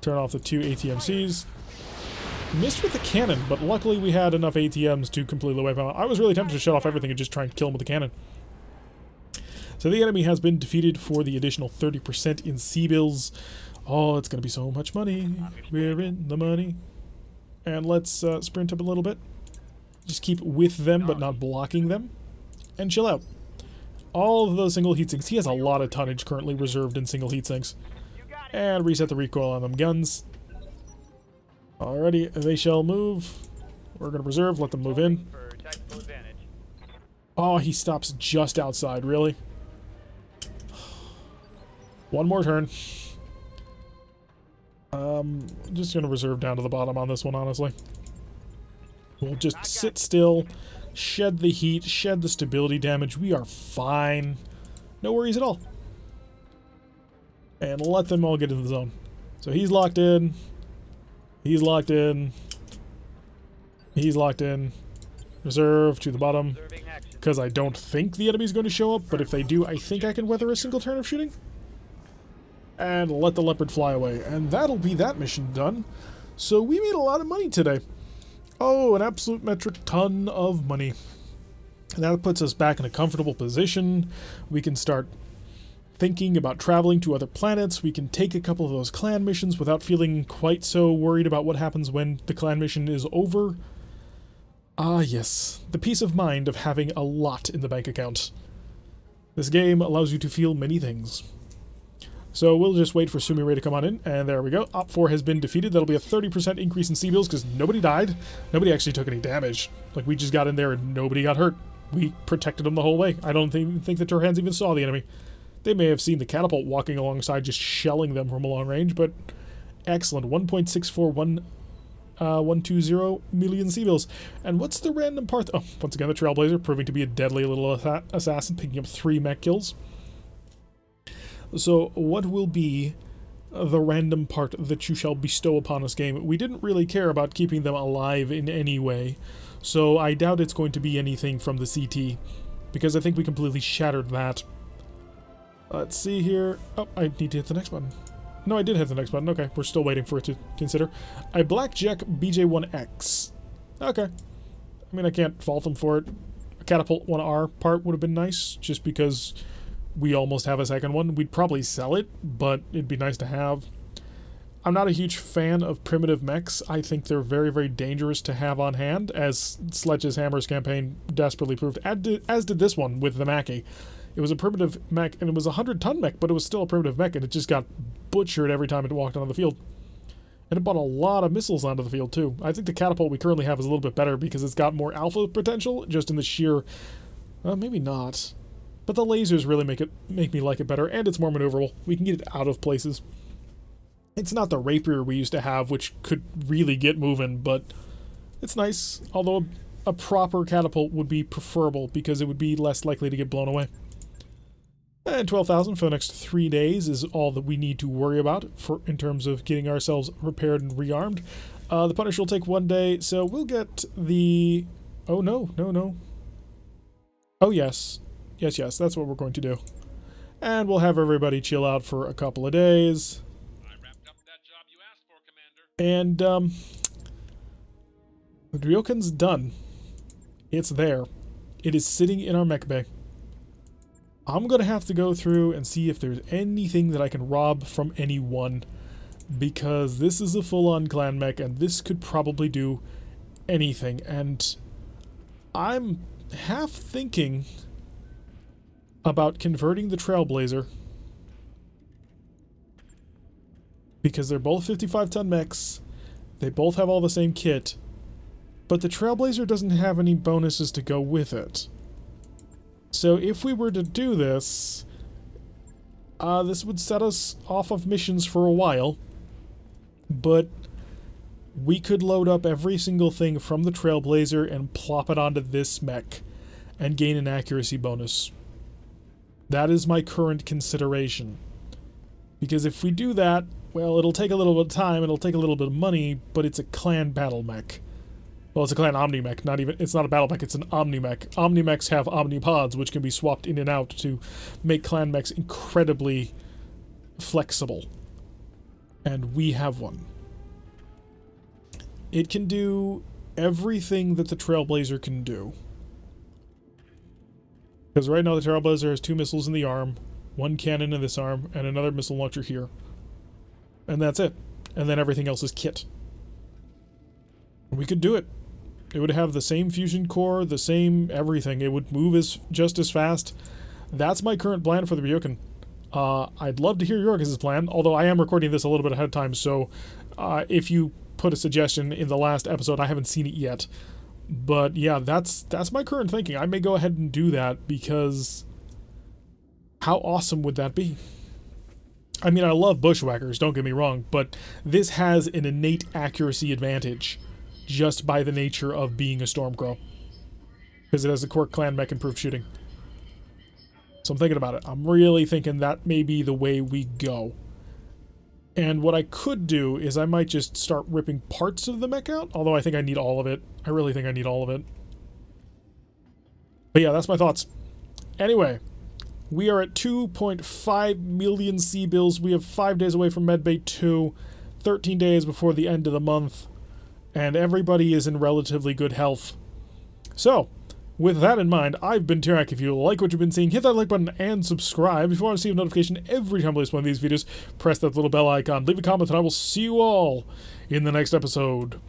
Turn off the 2 ATMCs. Missed with the cannon, but luckily we had enough ATMs to completely wipe out. I was really tempted to shut off everything and just try and kill him with the cannon. So the enemy has been defeated for the additional 30% in C-bills. Oh, it's going to be so much money. We're in the money. And let's sprint up a little bit. Just keep with them, but not blocking them. And chill out. All of those single heat sinks. He has a lot of tonnage currently reserved in single heat sinks. And reset the recoil on them guns. Alrighty, they shall move. We're going to reserve, let them move in. Oh, he stops just outside, really? One more turn. Just going to reserve down to the bottom on this one, honestly. We'll just sit still, shed the heat, shed the stability damage. We are fine. No worries at all. And let them all get into the zone. So he's locked in. He's locked in. He's locked in. Reserve to the bottom. Because I don't think the enemy's going to show up, but if they do, I think I can weather a single turn of shooting. And let the leopard fly away. And that'll be that mission done. So we made a lot of money today. Oh, an absolute metric ton of money. And that puts us back in a comfortable position. We can start thinking about traveling to other planets. We can take a couple of those clan missions without feeling quite so worried about what happens when the clan mission is over. Ah, yes. The peace of mind of having a lot in the bank account. This game allows you to feel many things. So we'll just wait for Sumire to come on in, and there we go. Op 4 has been defeated. That'll be a 30% increase in C-bills because nobody died. Nobody actually took any damage. Like, we just got in there and nobody got hurt. We protected them the whole way. I don't think the Turhans even saw the enemy. They may have seen the catapult walking alongside, just shelling them from a long range, but excellent. 1.64120 million C-bills. And what's the random part? Oh, once again, the Trailblazer proving to be a deadly little assassin, picking up 3 mech kills. So, what will be the random part that you shall bestow upon us, game? We didn't really care about keeping them alive in any way, so I doubt it's going to be anything from the CT, because I think we completely shattered that. Let's see here. Oh, I need to hit the next button. No, I did hit the next button. Okay, we're still waiting for it to consider. A Blackjack BJ-1X. Okay. I mean, I can't fault them for it. A Catapult 1R part would have been nice, just because we almost have a second one. We'd probably sell it, but it'd be nice to have. I'm not a huge fan of primitive mechs. I think they're very, very dangerous to have on hand, as Sledge's Hammer's campaign desperately proved, as did this one with the Mackie. It was a primitive mech, and it was a 100-ton mech, but it was still a primitive mech, and it just got butchered every time it walked onto the field. And it brought a lot of missiles onto the field, too. I think the catapult we currently have is a little bit better because it's got more alpha potential, just in the sheer... maybe not. But the lasers really make me like it better, and it's more maneuverable. We can get it out of places. It's not the rapier we used to have, which could really get moving, but it's nice. Although a proper catapult would be preferable because it would be less likely to get blown away. And 12,000 for the next 3 days is all that we need to worry about in terms of getting ourselves repaired and rearmed. The Punisher will take 1 day, so we'll get the... Oh, no. Oh, yes. Yes, that's what we're going to do. And we'll have everybody chill out for a couple of days. I wrapped up that job you asked for, Commander. And, the Ryokan's done. It's there. It is sitting in our mech bay. I'm going to have to go through and see if there's anything that I can rob from anyone, because this is a full-on clan mech, and this could probably do anything. And I'm half thinking about converting the Trailblazer, because they're both 55-ton mechs, they both have all the same kit, but the Trailblazer doesn't have any bonuses to go with it. So if we were to do this, this would set us off of missions for a while, but we could load up every single thing from the Trailblazer and plop it onto this mech and gain an accuracy bonus. That is my current consideration. Because if we do that, well, it'll take a little bit of time, it'll take a little bit of money, but it's a clan battle mech. Well, it's a clan Omni-Mech, it's not a battle mech, it's an Omni-Mech. Omni-Mechs have Omnipods, which can be swapped in and out to make clan mechs incredibly flexible. And we have one. It can do everything that the Trailblazer can do. Because right now the Trailblazer has 2 missiles in the arm, 1 cannon in this arm, and another missile launcher here. And that's it. And then everything else is kit. We could do it. It would have the same fusion core, the same everything. It would move just as fast. That's my current plan for the Ryokan. I'd love to hear Yorgis' plan, although I am recording this a little bit ahead of time, so if you put a suggestion in the last episode, I haven't seen it yet. But yeah, that's my current thinking. I may go ahead and do that, because how awesome would that be? I mean, I love bushwhackers, don't get me wrong, but this has an innate accuracy advantage just by the nature of being a Stormcrow, because it has the core clan mech improved shooting. So I'm thinking about it. I'm really thinking that may be the way we go. And what I could do is I might just start ripping parts of the mech out, although I think I need all of it. I really think I need all of it. But yeah, that's my thoughts. Anyway, we are at 2.5 million C-bills. We have 5 days away from Medbay 2, 13 days before the end of the month, and everybody is in relatively good health. So, with that in mind, I've been Tirak. If you like what you've been seeing, hit that like button and subscribe. If you want to receive a notification every time I release one of these videos, press that little bell icon, leave a comment, and I will see you all in the next episode.